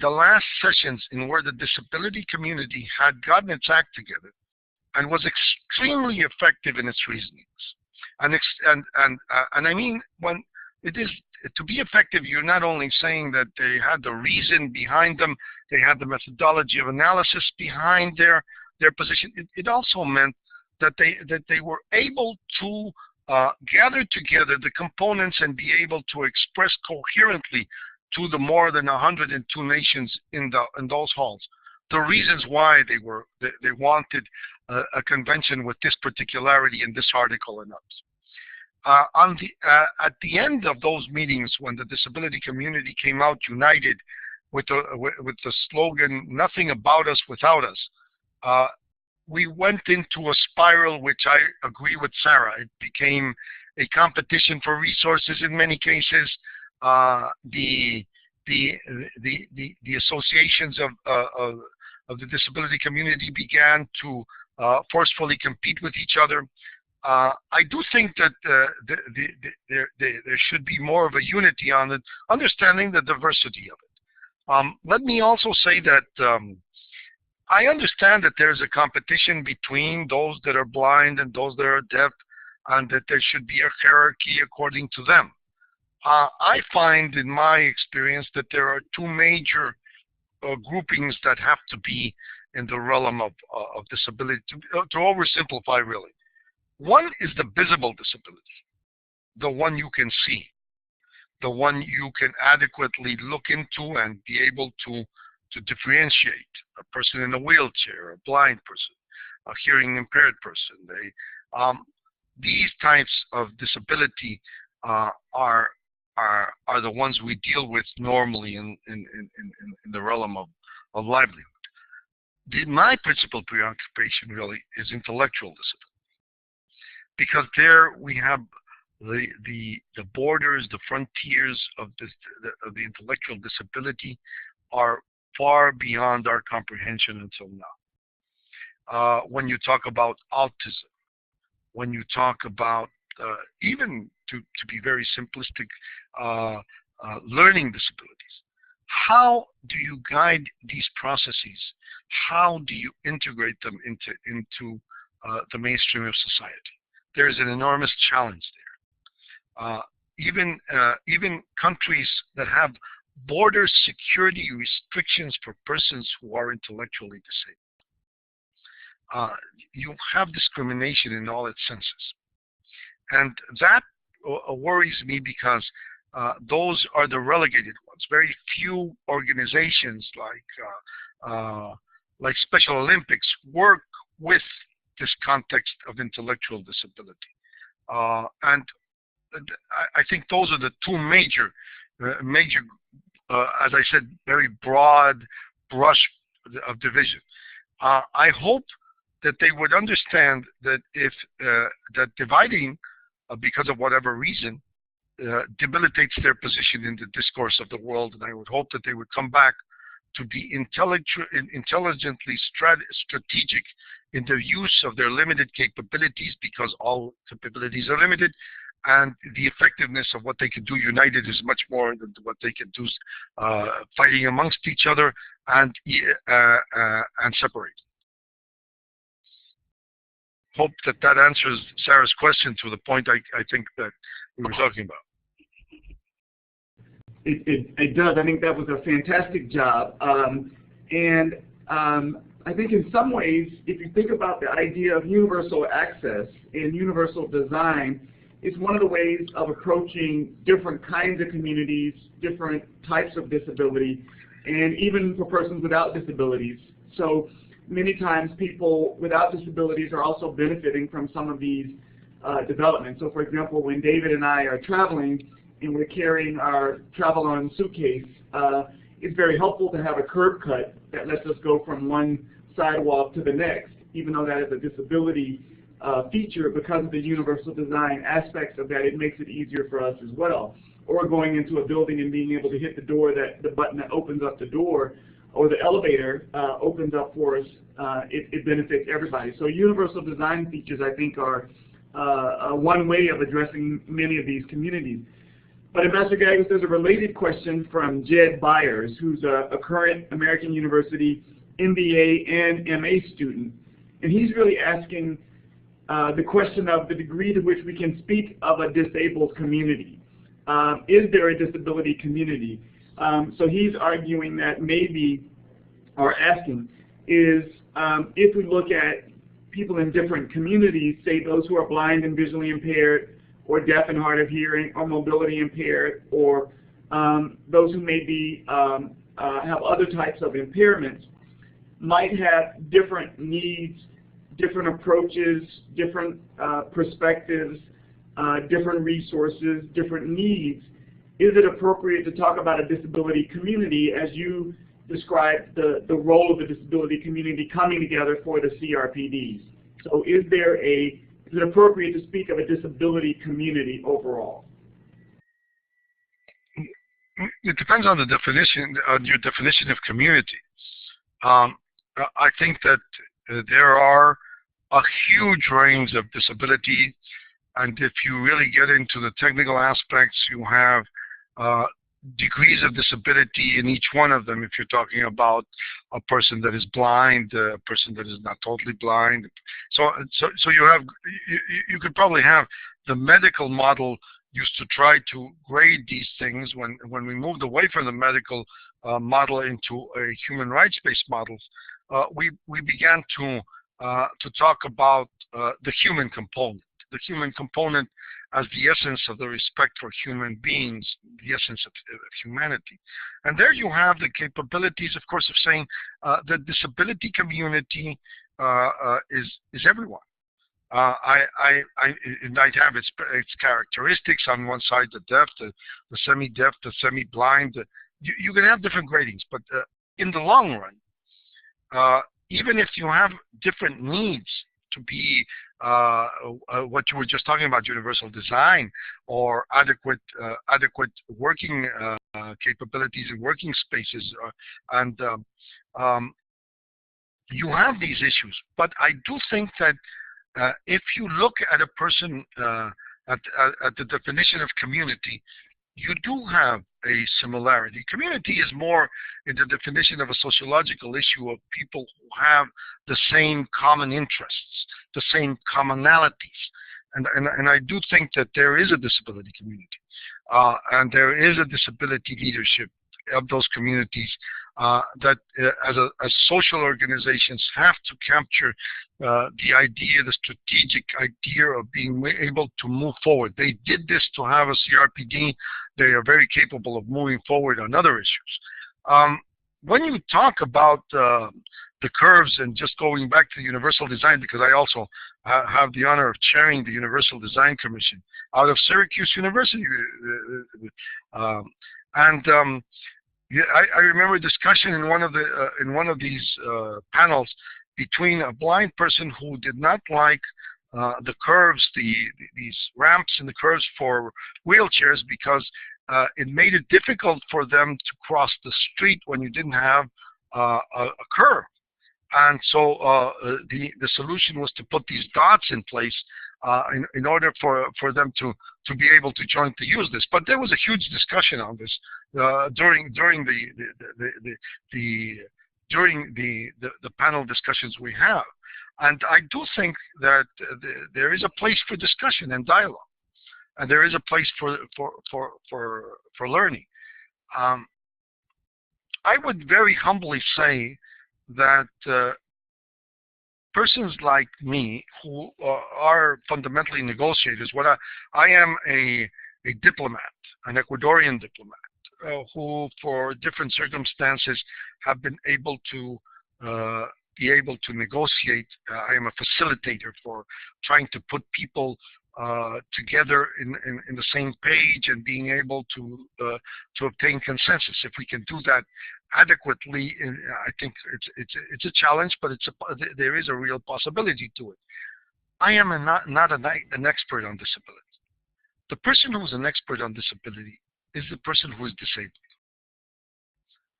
the last sessions in where the disability community had gotten its act together and was extremely effective in its reasonings. And I mean, when it is to be effective, you're not only saying that they had the reason behind them, they had the methodology of analysis behind their position. It also meant that they were able to gather together the components and be able to express coherently to the more than 102 nations in those halls the reasons why they wanted a convention with this particularity in this article and others. At the end of those meetings, when the disability community came out united with the slogan "Nothing about us without us," we went into a spiral which I agree with Sarah. It became a competition for resources in many cases. The associations of the disability community began to forcefully compete with each other. I do think that there should be more of a unity on it, understanding the diversity of it. Let me also say that I understand that there's a competition between those that are blind and those that are deaf, and that there should be a hierarchy according to them. I find in my experience that there are two major groupings that have to be in the realm of disability, to oversimplify really. One is the visible disability, the one you can see, the one you can adequately look into and be able to differentiate a person in a wheelchair, a blind person, a hearing impaired person. These types of disability are the ones we deal with normally in the realm of livelihood. My principal preoccupation really is intellectual disability, because there we have the borders, the frontiers of the intellectual disability are far beyond our comprehension until now. When you talk about autism, when you talk about even to be very simplistic, learning disabilities, how do you guide these processes? How do you integrate them into the mainstream of society? There is an enormous challenge there. Even countries that have border security restrictions for persons who are intellectually disabled, you have discrimination in all its senses. And that worries me, because those are the relegated ones. Very few organizations like Special Olympics work with this context of intellectual disability. And I think those are the two major, as I said, very broad brush of division. I hope that they would understand that if that dividing, because of whatever reason, debilitates their position in the discourse of the world, and I would hope that they would come back to be intelligently strategic in the use of their limited capabilities, because all capabilities are limited, and the effectiveness of what they can do united is much more than what they can do fighting amongst each other and separate. Hope that answers Sarah's question to the point I think that we were talking about. It does. I think that was a fantastic job. I think in some ways, if you think about the idea of universal access and universal design, it's one of the ways of approaching different kinds of communities, different types of disability, and even for persons without disabilities. So many times people without disabilities are also benefiting from some of these developments. So for example, when David and I are traveling and we're carrying our travel-on suitcase, it's very helpful to have a curb cut that lets us go from one sidewalk to the next, even though that is a disability feature. Because of the universal design aspects of that, it makes it easier for us as well. Or going into a building and being able to hit the door, the button that opens up the door, or the elevator opens up for us, it benefits everybody. So universal design features, I think, are one way of addressing many of these communities. But Ambassador Gallegos, there's a related question from Jed Byers, who's a current American University MBA and MA student. And he's really asking the question of the degree to which we can speak of a disabled community. Is there a disability community? So he's arguing that maybe, or asking, is if we look at people in different communities, say those who are blind and visually impaired, or deaf and hard of hearing, or mobility impaired, or those who may be have other types of impairments, might have different needs, different approaches, different perspectives, different resources, different needs. Is it appropriate to talk about a disability community as you described the role of the disability community coming together for the CRPDs? So is it appropriate to speak of a disability community overall? It depends on the definition, on your definition of community. I think that there are a huge range of disability, and if you really get into the technical aspects, you have degrees of disability in each one of them. If you're talking about a person that is blind, a person that is not totally blind, so you could probably have the medical model used to try to grade these things. When we moved away from the medical model into a human rights-based models, we began to talk about the human component. the human component as the essence of the respect for human beings, the essence of humanity. And there you have the capabilities, of course, of saying the disability community is everyone. It might have its characteristics. On one side, the deaf, the semi-deaf, the semi-blind. You can have different gradings, but in the long run, even if you have different needs to be what you were just talking about, universal design or adequate working capabilities and working spaces, and you have these issues. But I do think that if you look at a person at the definition of community, you do have a similarity. Community is more in the definition of a sociological issue of people who have the same common interests, the same commonalities. And I do think that there is a disability community, and there is a disability leadership of those communities that as social organizations have to capture the idea, the strategic idea of being able to move forward. They did this to have a CRPD. They are very capable of moving forward on other issues. When you talk about the curves, and just going back to universal design, because I also have the honor of chairing the Universal Design Commission out of Syracuse University, yeah, I remember a discussion in one of these panels between a blind person who did not like the curves, these ramps and the curves for wheelchairs, because it made it difficult for them to cross the street when you didn't have a curve. And so the solution was to put these dots in place in order for them to be able to jointly use this. But there was a huge discussion on this during the panel discussions we have. And I do think that there is a place for discussion and dialogue, and there is a place for learning. I would very humbly say that persons like me, who are fundamentally negotiators, I am a diplomat, an Ecuadorian diplomat, who for different circumstances have been able to negotiate. I am a facilitator for trying to put people together in the same page and being able to obtain consensus. If we can do that adequately, I think it's a challenge, but there is a real possibility to it. I am not an expert on disability. The person who is an expert on disability is the person who is disabled,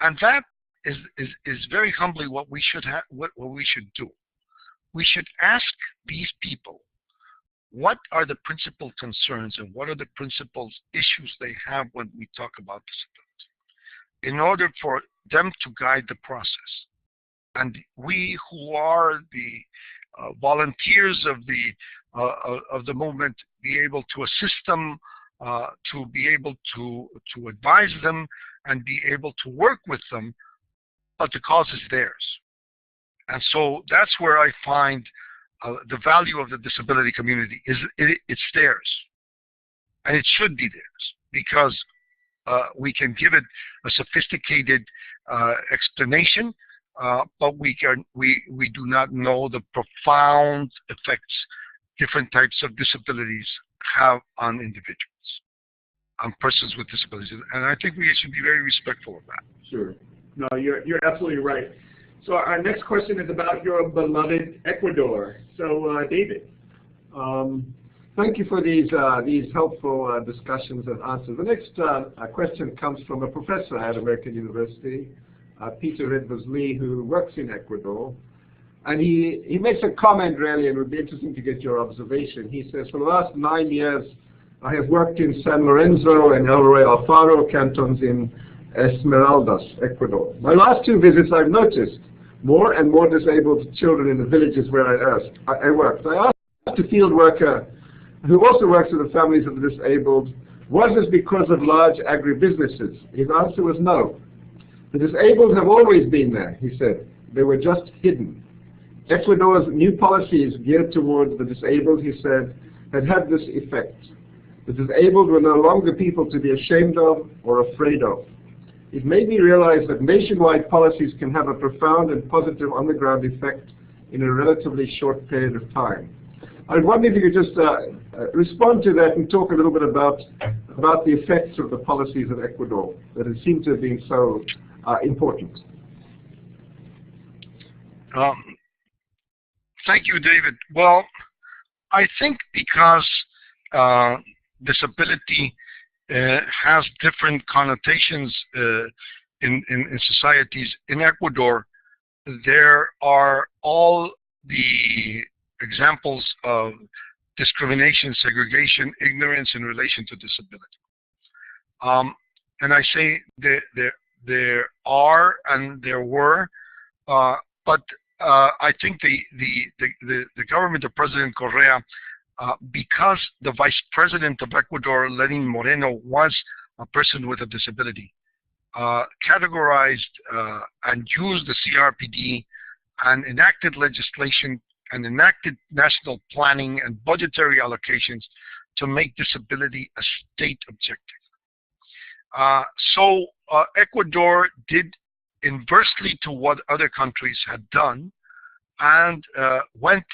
and that is very humbly what we should do. We should ask these people, what are the principal concerns and what are the principal issues they have when we talk about disability, in order for them to guide the process. And we who are the volunteers of the movement, be able to assist them, to be able to advise them, and be able to work with them, but the cause is theirs. And so that's where I find the value of the disability community. It's theirs, and it should be theirs, because we can give it a sophisticated explanation, but we do not know the profound effects different types of disabilities have on individuals, on persons with disabilities, and I think we should be very respectful of that. Sure. No, you're absolutely right. So our next question is about your beloved Ecuador. So David. Thank you for these helpful discussions and answers. The next question comes from a professor at American University, Peter Ridvers-Lee, who works in Ecuador. And he makes a comment, really, and it would be interesting to get your observation. He says, for the last 9 years, I have worked in San Lorenzo and El Rey Alfaro cantons in Esmeraldas, Ecuador. My last 2 visits, I've noticed more and more disabled children in the villages where I worked. I asked a field worker who also works with the families of the disabled, was this because of large agribusinesses? His answer was no. The disabled have always been there, he said. They were just hidden. Ecuador's new policy is geared towards the disabled, he said, had this effect. The disabled were no longer people to be ashamed of or afraid of. It made me realize that nationwide policies can have a profound and positive on-the-ground effect in a relatively short period of time. I wonder if you could just respond to that and talk a little bit about the effects of the policies of Ecuador that have seemed to have been so important. Thank you, David. Well, I think because disability has different connotations in societies. In Ecuador, there are all the examples of discrimination, segregation, ignorance in relation to disability. And I say there are and there were, but I think the government of President Correa, because the Vice President of Ecuador, Lenin Moreno, was a person with a disability, categorized and used the CRPD and enacted legislation and enacted national planning and budgetary allocations to make disability a state objective. So Ecuador did inversely to what other countries had done, and went,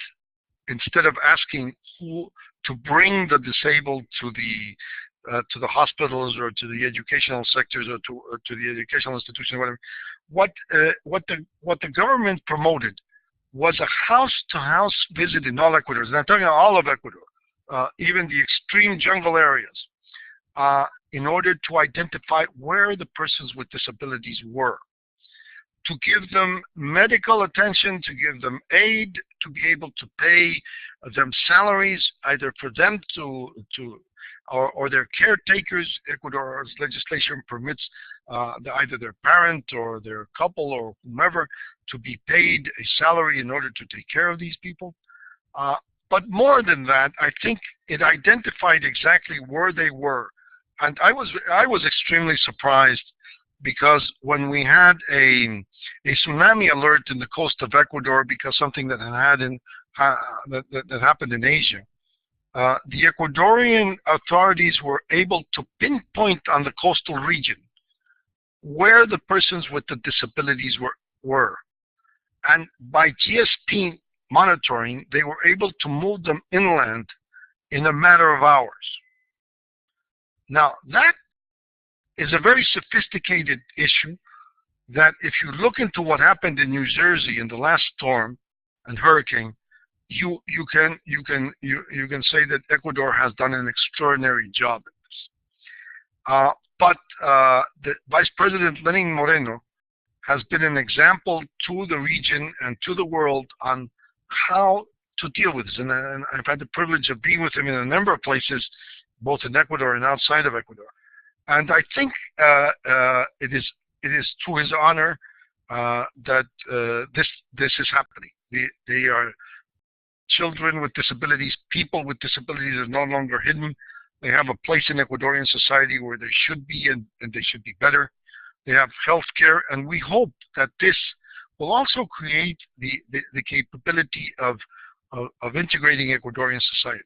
instead of asking who to bring the disabled to the hospitals or to the educational sectors or to the educational institutions, whatever, what the government promoted was a house-to-house visit in all Ecuador, and I'm talking about all of Ecuador, even the extreme jungle areas, in order to identify where the persons with disabilities were, to give them medical attention, to give them aid, to be able to pay them salaries, either for them or their caretakers. Ecuador's legislation permits either their parent or their couple or whomever to be paid a salary in order to take care of these people. But more than that, I think it identified exactly where they were. And I was extremely surprised, because when we had a tsunami alert in the coast of Ecuador because something that that happened in Asia, the Ecuadorian authorities were able to pinpoint on the coastal region where the persons with the disabilities were. And by GSP monitoring, they were able to move them inland in a matter of hours. Now, that is a very sophisticated issue that, if you look into what happened in New Jersey in the last storm and hurricane, you can say that Ecuador has done an extraordinary job at this. But the Vice President Lenin Moreno has been an example to the region and to the world on how to deal with this. And I've had the privilege of being with him in a number of places, both in Ecuador and outside of Ecuador. And I think it is to his honor that this is happening. They are children with disabilities. People with disabilities are no longer hidden. They have a place in Ecuadorian society where they should be, and they should be better. They have health care, and we hope that this will also create the capability of integrating Ecuadorian society.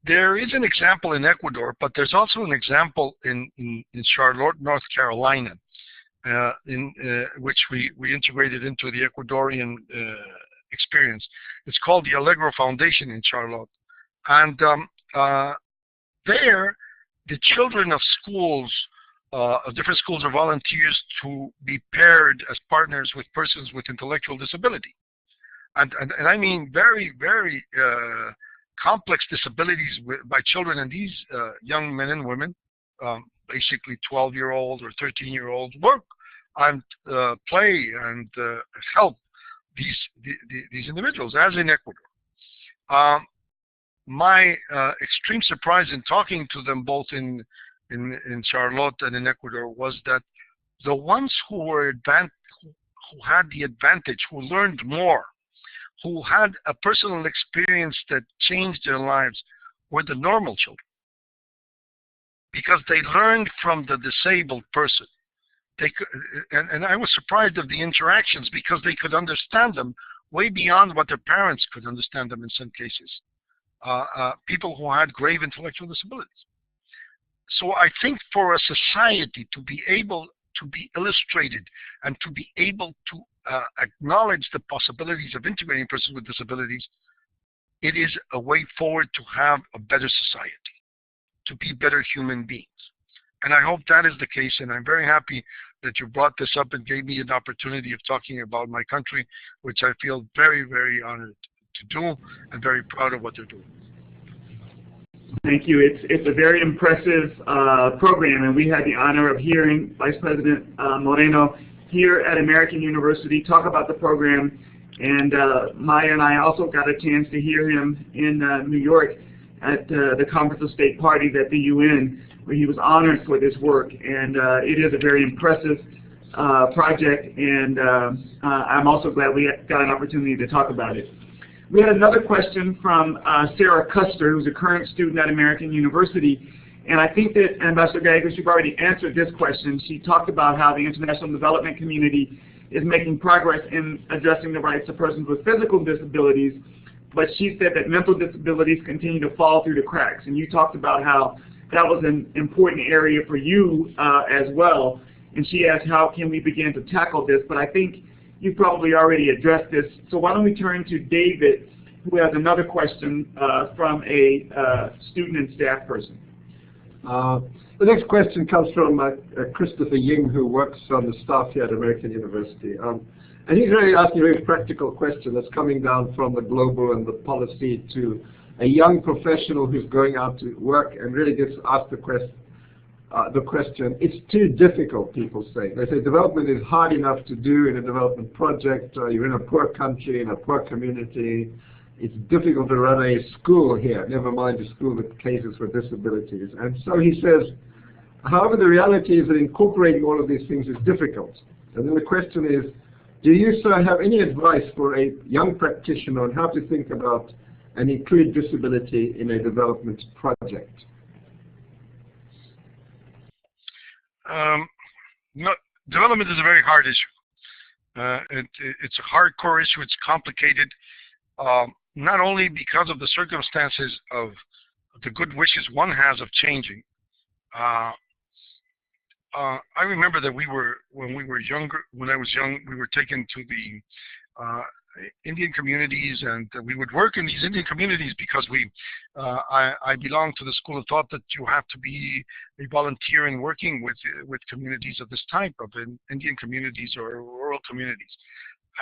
There is an example in Ecuador, but there's also an example in Charlotte, North Carolina, which we integrated into the Ecuadorian experience. It's called the Allegro Foundation in Charlotte. And there, the children of schools, of different schools, are volunteers to be paired as partners with persons with intellectual disability. And I mean very, very complex disabilities by children, and these young men and women, basically 12-year-old or 13-year-olds, work and play and help these individuals, as in Ecuador. My extreme surprise in talking to them both in Charlotte and in Ecuador was that the ones who had the advantage, who learned more, who had a personal experience that changed their lives, were the normal children, because they learned from the disabled person. And I was surprised of the interactions, because they could understand them way beyond what their parents could understand them in some cases. people who had grave intellectual disabilities. So I think for a society to be able to be illustrated and to be able to acknowledge the possibilities of integrating persons with disabilities, it is a way forward to have a better society, to be better human beings. And I hope that is the case, and I'm very happy that you brought this up and gave me an opportunity of talking about my country, which I feel very, very honored to do and very proud of what they're doing. Thank you. It's a very impressive program, and we had the honor of hearing Vice President Moreno here at American University talk about the program, and Maya and I also got a chance to hear him in New York at the Conference of State Parties at the UN, where he was honored for this work, and it is a very impressive project, and I'm also glad we got an opportunity to talk about it. We had another question from Sarah Custer, who's a current student at American University, and I think that, Ambassador Gallegos, you've already answered this question. She talked about how the international development community is making progress in addressing the rights of persons with physical disabilities, but she said that mental disabilities continue to fall through the cracks, and you talked about how that was an important area for you as well, and she asked how can we begin to tackle this, but I think you probably already addressed this, so why don't we turn to David, who has another question from a student and staff person. The next question comes from Christopher Ying, who works on the staff here at American University. And he's really asking a very practical question that's coming down from the global and the policy to a young professional who's going out to work and really gets asked the question, it's too difficult, people say. They say development is hard enough to do in a development project. You're in a poor country, in a poor community. It's difficult to run a school here, never mind a school with cases for disabilities. And so he says, however, the reality is that incorporating all of these things is difficult. And then the question is, do you, sir, have any advice for a young practitioner on how to think about and include disability in a development project? No, development is a very hard issue. It's a hardcore issue. It's complicated, not only because of the circumstances of the good wishes one has of changing. I remember that when we were younger, when I was young, we were taken to the Indian communities, and we would work in these Indian communities because I belonged to the school of thought that you have to be a volunteer in working with communities of this type, of Indian communities or rural communities.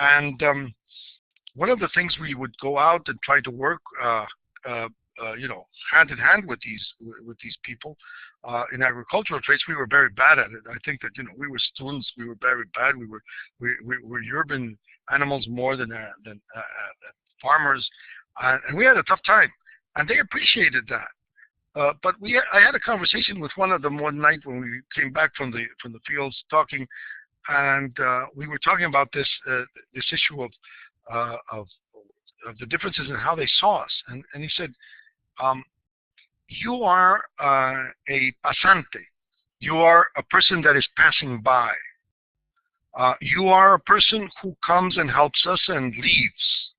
And one of the things we would go out and try to work, you know, hand in hand with these people in agricultural trades. We were very bad at it. I think that, you know, we were students. We were very bad. We were urban animals more than farmers, and we had a tough time. And they appreciated that. But I had a conversation with one of them one night when we came back from the fields talking, and we were talking about this issue of the differences in how they saw us. And he said, you are a pasante. You are a person that is passing by. You are a person who comes and helps us and leaves.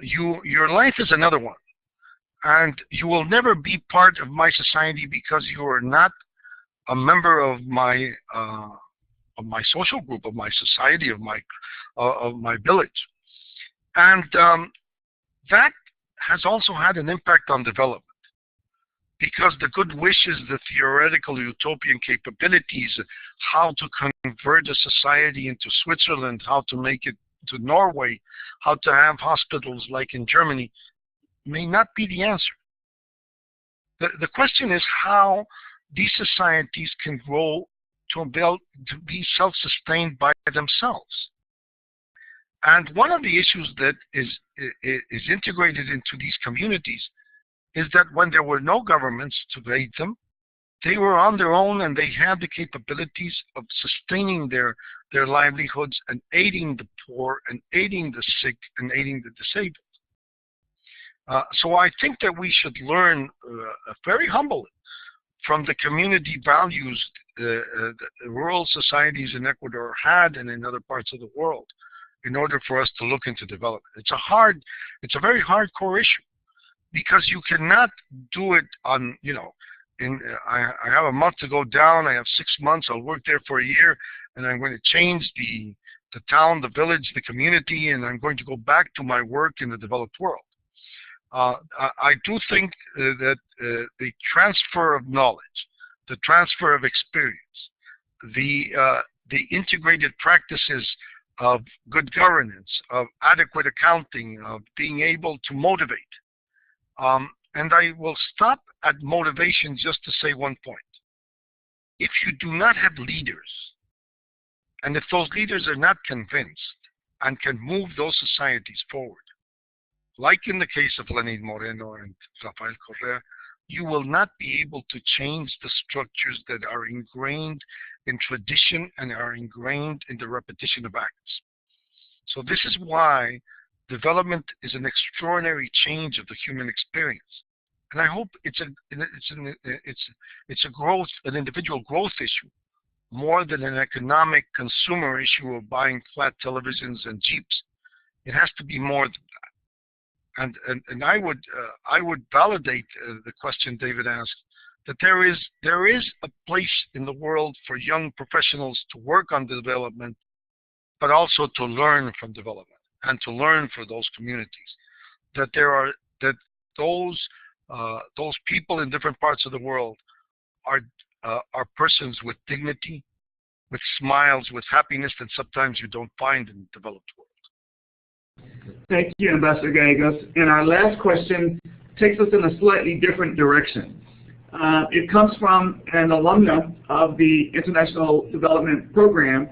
Your life is another one. And you will never be part of my society because you are not a member of my social group, of my society, of my village. And that has also had an impact on development, because the good wishes, the theoretical utopian capabilities, how to convert a society into Switzerland, how to make it to Norway, how to have hospitals like in Germany, may not be the answer. The question is how these societies can grow to be self-sustained by themselves. And one of the issues that is integrated into these communities is that when there were no governments to aid them, they were on their own, and they had the capabilities of sustaining their livelihoods and aiding the poor and aiding the sick and aiding the disabled. So I think that we should learn very humbly from the community values the rural societies in Ecuador had and in other parts of the world, in order for us to look into development. It's a very hardcore issue, because you cannot do it on, you know, I have a month to go down, I have 6 months, I'll work there for a year, and I'm going to change the town, the village, the community, and I'm going to go back to my work in the developed world. I do think that the transfer of knowledge, the transfer of experience, the integrated practices of good governance, of adequate accounting, of being able to motivate. And I will stop at motivation just to say one point. If you do not have leaders, and if those leaders are not convinced and can move those societies forward, like in the case of Lenin Moreno and Rafael Correa, you will not be able to change the structures that are ingrained in tradition and are ingrained in the repetition of acts. So this is why development is an extraordinary change of the human experience. And I hope it's a growth, an individual growth issue, more than an economic consumer issue of buying flat televisions and Jeeps. It has to be more than that. And I would validate the question David asked, that there is a place in the world for young professionals to work on development, but also to learn from development and to learn for those communities. That those people in different parts of the world are persons with dignity, with smiles, with happiness that sometimes you don't find in the developed world. Thank you, Ambassador Gallegos. And our last question takes us in a slightly different direction. It comes from an alumna of the International Development Program,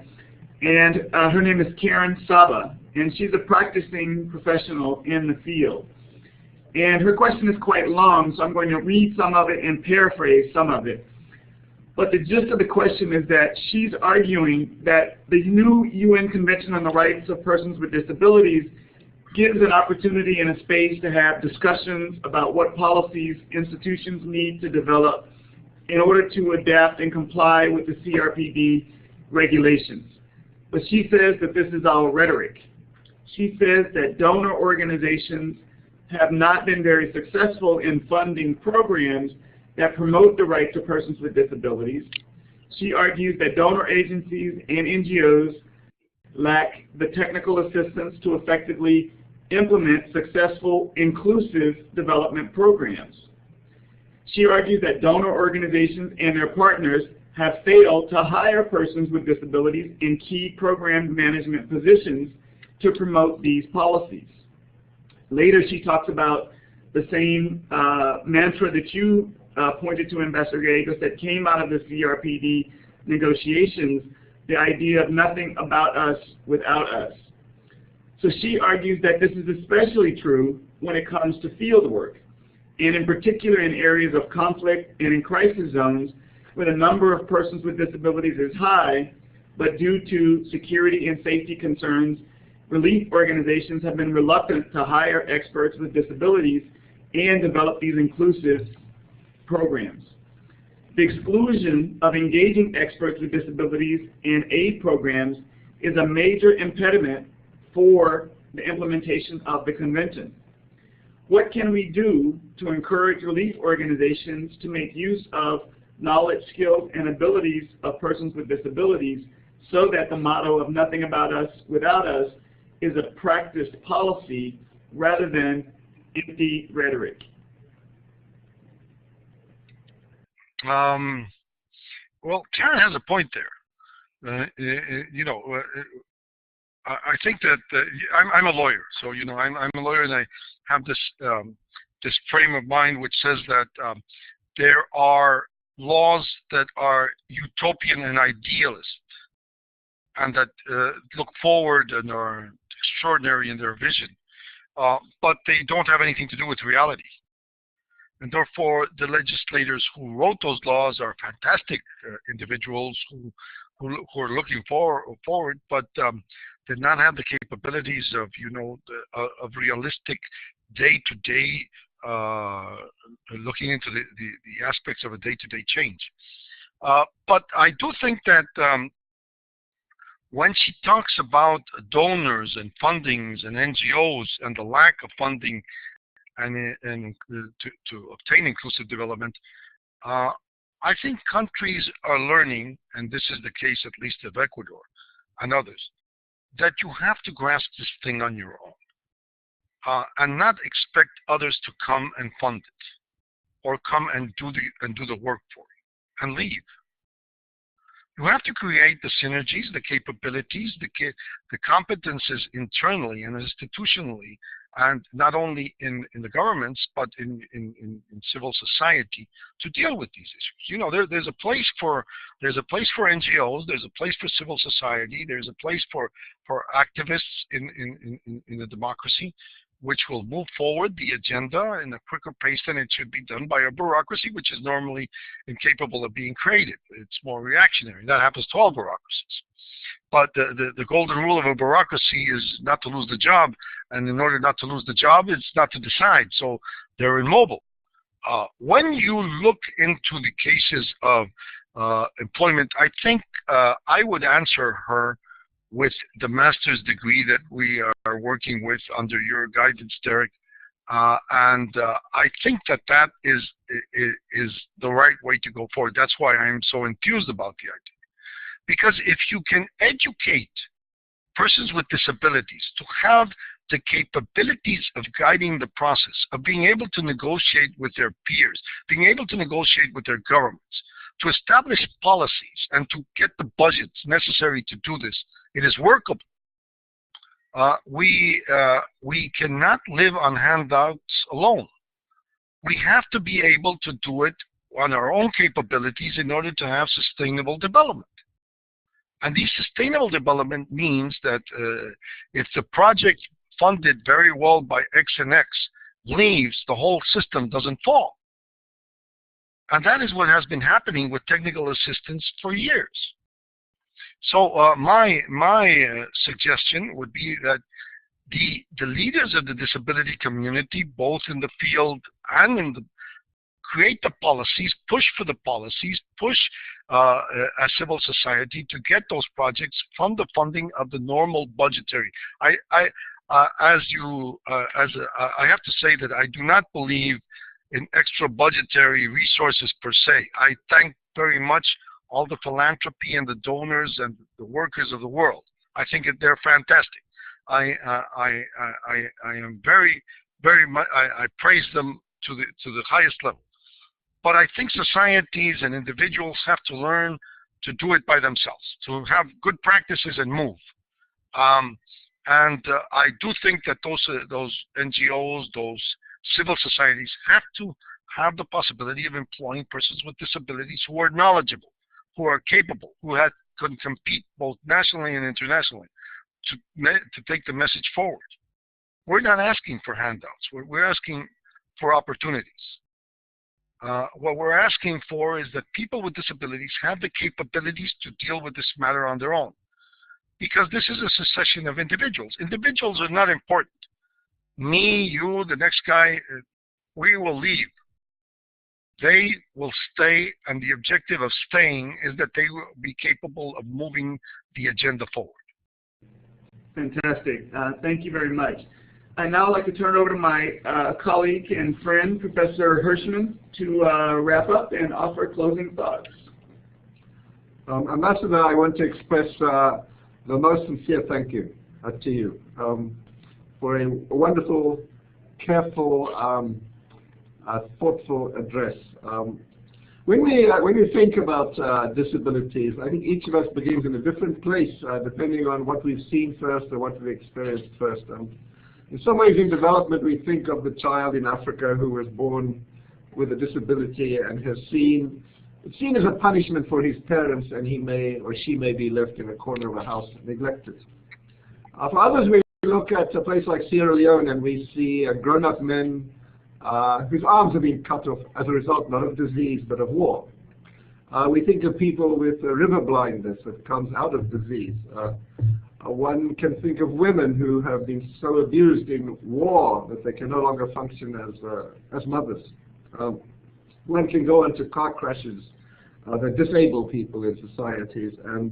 and her name is Karen Saba, and she's a practicing professional in the field. And her question is quite long, so I'm going to read some of it and paraphrase some of it. But the gist of the question is that she's arguing that the new UN Convention on the Rights of Persons with Disabilities gives an opportunity and a space to have discussions about what policies institutions need to develop in order to adapt and comply with the CRPD regulations. But she says that this is all rhetoric. She says that donor organizations have not been very successful in funding programs that promote the rights of persons with disabilities. She argues that donor agencies and NGOs lack the technical assistance to effectively implement successful, inclusive development programs. She argues that donor organizations and their partners have failed to hire persons with disabilities in key program management positions to promote these policies. Later, she talks about the same mantra that you pointed to, Ambassador Gallegos, that came out of the CRPD negotiations, the idea of nothing about us without us. So she argues that this is especially true when it comes to field work, and in particular in areas of conflict and in crisis zones where the number of persons with disabilities is high, but due to security and safety concerns, relief organizations have been reluctant to hire experts with disabilities and develop these inclusive programs. The exclusion of engaging experts with disabilities in aid programs is a major impediment for the implementation of the convention. What can we do to encourage relief organizations to make use of knowledge, skills, and abilities of persons with disabilities so that the motto of nothing about us without us is a practiced policy rather than empty rhetoric? Well, Karen has a point there. I think that I'm a lawyer, so I'm a lawyer, and I have this this frame of mind which says that there are laws that are utopian and idealist, and that look forward and are extraordinary in their vision, but they don't have anything to do with reality. And therefore, the legislators who wrote those laws are fantastic individuals who are looking forward, but did not have the capabilities of of realistic day-to-day looking into the aspects of a day-to-day change. But I do think that when she talks about donors and fundings and NGOs and the lack of funding and to obtain inclusive development, I think countries are learning, and this is the case at least of Ecuador and others, that you have to grasp this thing on your own, and not expect others to come and fund it, or come and do the work for you and leave. You have to create the synergies, the capabilities, the competences internally and institutionally, and not only in the governments, but in civil society to deal with these issues. You know, there's a place for NGOs, there's a place for civil society, there's a place for activists in a democracy, which will move forward the agenda in a quicker pace than it should be done by a bureaucracy which is normally incapable of being created. It's more reactionary. That happens to all bureaucracies. But the golden rule of a bureaucracy is not to lose the job, and in order not to lose the job, it's not to decide. So they're immobile. When you look into the cases of employment, I think I would answer her with the master's degree that we are working with under your guidance, Derek. And I think that is the right way to go forward. That's why I am so enthused about the idea. Because if you can educate persons with disabilities to have the capabilities of guiding the process, of being able to negotiate with their peers, being able to negotiate with their governments, to establish policies and to get the budgets necessary to do this, it is workable. We cannot live on handouts alone. We have to be able to do it on our own capabilities in order to have sustainable development. And the sustainable development means that if the project funded very well by X and X leaves, the whole system doesn't fall. And that is what has been happening with technical assistance for years. So my suggestion would be that the leaders of the disability community, both in the field and in the create the policies, push for the policies, push as civil society to get those projects from the funding of the normal budgetary. I have to say that I do not believe in extra budgetary resources per se. I thank very much all the philanthropy and the donors and the workers of the world. I think that they're fantastic. I am very much, I praise them to the highest level. But I think societies and individuals have to learn to do it by themselves, to have good practices and move. I do think that those NGOs, those civil societies have to have the possibility of employing persons with disabilities who are knowledgeable, who are capable, who can compete both nationally and internationally to take the message forward. We're not asking for handouts. We're asking for opportunities. What we're asking for is that people with disabilities have the capabilities to deal with this matter on their own. Because this is a succession of individuals. Individuals are not important. Me, you, the next guy, we will leave. They will stay, and the objective of staying is that they will be capable of moving the agenda forward. Fantastic. Thank you very much. I'd now like to turn it over to my colleague and friend, Professor Hirschman, to wrap up and offer closing thoughts. Ambassador, I want to express the most sincere thank you to you for a wonderful, careful, thoughtful address. When we think about disabilities, I think each of us begins in a different place depending on what we've seen first or what we've experienced first. In some ways in development, we think of the child in Africa who was born with a disability and has seen as a punishment for his parents, and he may or she may be left in a corner of a house neglected. For others, we look at a place like Sierra Leone and we see grown-up men whose arms have been cut off as a result not of disease but of war. We think of people with river blindness that comes out of disease. One can think of women who have been so abused in war that they can no longer function as mothers. One can go into car crashes that disable people in societies, and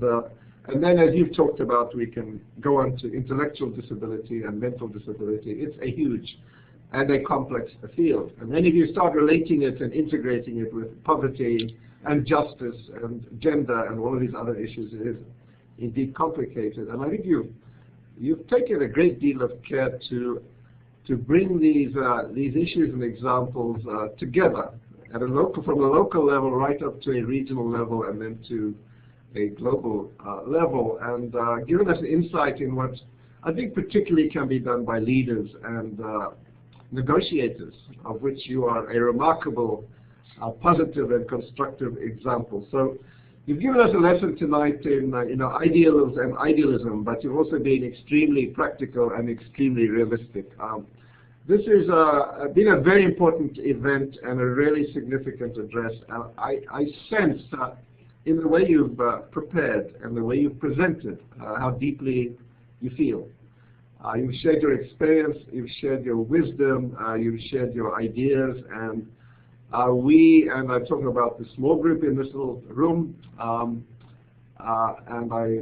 then, as you've talked about, we can go on to intellectual disability and mental disability. It's a huge and a complex field. And then if you start relating it and integrating it with poverty and justice and gender and all of these other issues, it is indeed complicated. And I think you've taken a great deal of care to bring these issues and examples together at from a local level right up to a regional level and then to a global level, and given us an insight in what I think particularly can be done by leaders and negotiators, of which you are a remarkable, positive and constructive example. So you've given us a lesson tonight in ideals and idealism, but you've also been extremely practical and extremely realistic. This has been a very important event and a really significant address. I sense in the way you've prepared and the way you've presented how deeply you feel. You've shared your experience, you've shared your wisdom, you've shared your ideas, and and I'm talking about the small group in this little room, and I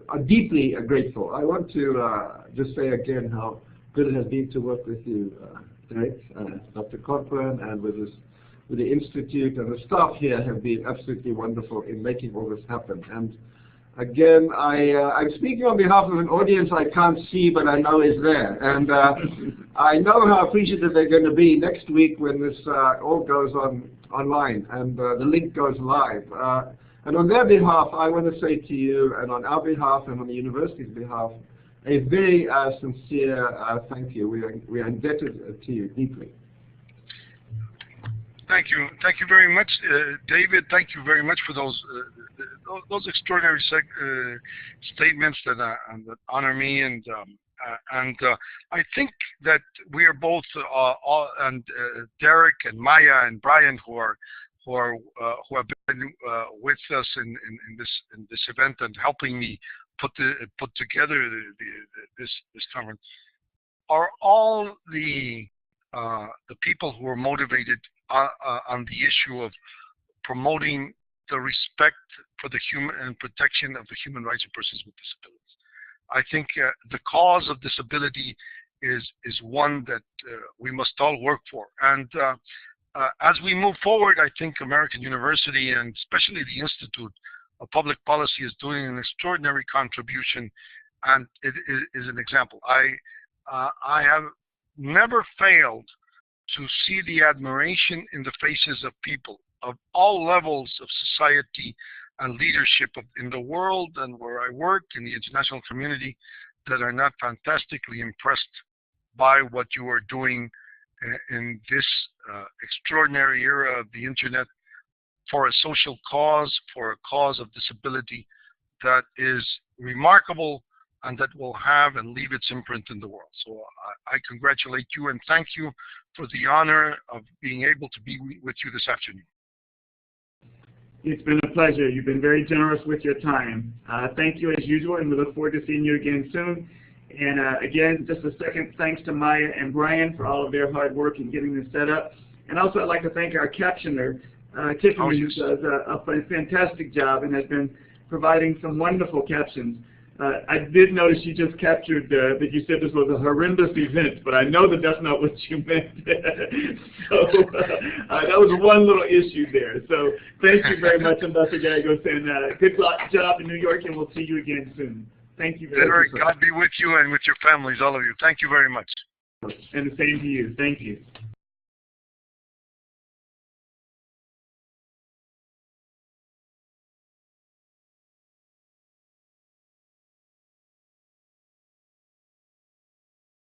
are deeply grateful. I want to just say again how good it has been to work with you, Derek, Dr. Cochran, and with the Institute, and the staff here have been absolutely wonderful in making all this happen. And again, I'm speaking on behalf of an audience I can't see, but I know is there. And I know how appreciative they're going to be next week when this all goes online and the link goes live. And on their behalf, I want to say to you, and on our behalf and on the university's behalf, a very sincere thank you. We are indebted to you deeply. Thank you. Thank you very much, David. Thank you very much for those extraordinary statements that honor me, and I think that we are both, and Derek and Maya and Brian, who have been with us in this event and helping me put together this conference, are all the people who are motivated on the issue of promoting the respect for the human and protection of the human rights of persons with disabilities. I think the cause of disability is one that we must all work for. And as we move forward, I think American University, and especially the Institute of Public Policy, is doing an extraordinary contribution, and it is an example. I have never failed to see the admiration in the faces of people of all levels of society and leadership in the world and where I work in the international community that are not fantastically impressed by what you are doing in this extraordinary era of the internet for a social cause, for a cause of disability that is remarkable and that will have and leave its imprint in the world. So I congratulate you and thank you for the honor of being able to be with you this afternoon. It's been a pleasure. You've been very generous with your time. Thank you as usual, and we look forward to seeing you again soon. And again, just a second thanks to Maya and Brian for all of their hard work in getting this set up. And also I'd like to thank our captioner, Tiffany, who does a fantastic job and has been providing some wonderful captions. I did notice you just captured that you said this was a horrendous event, but I know that that's not what you meant. So that was one little issue there. So thank you very much, Dr. Gallegos, and good job in New York, and we'll see you again soon. Thank you very much. God be with you and with your families, all of you. Thank you very much. And the same to you. Thank you.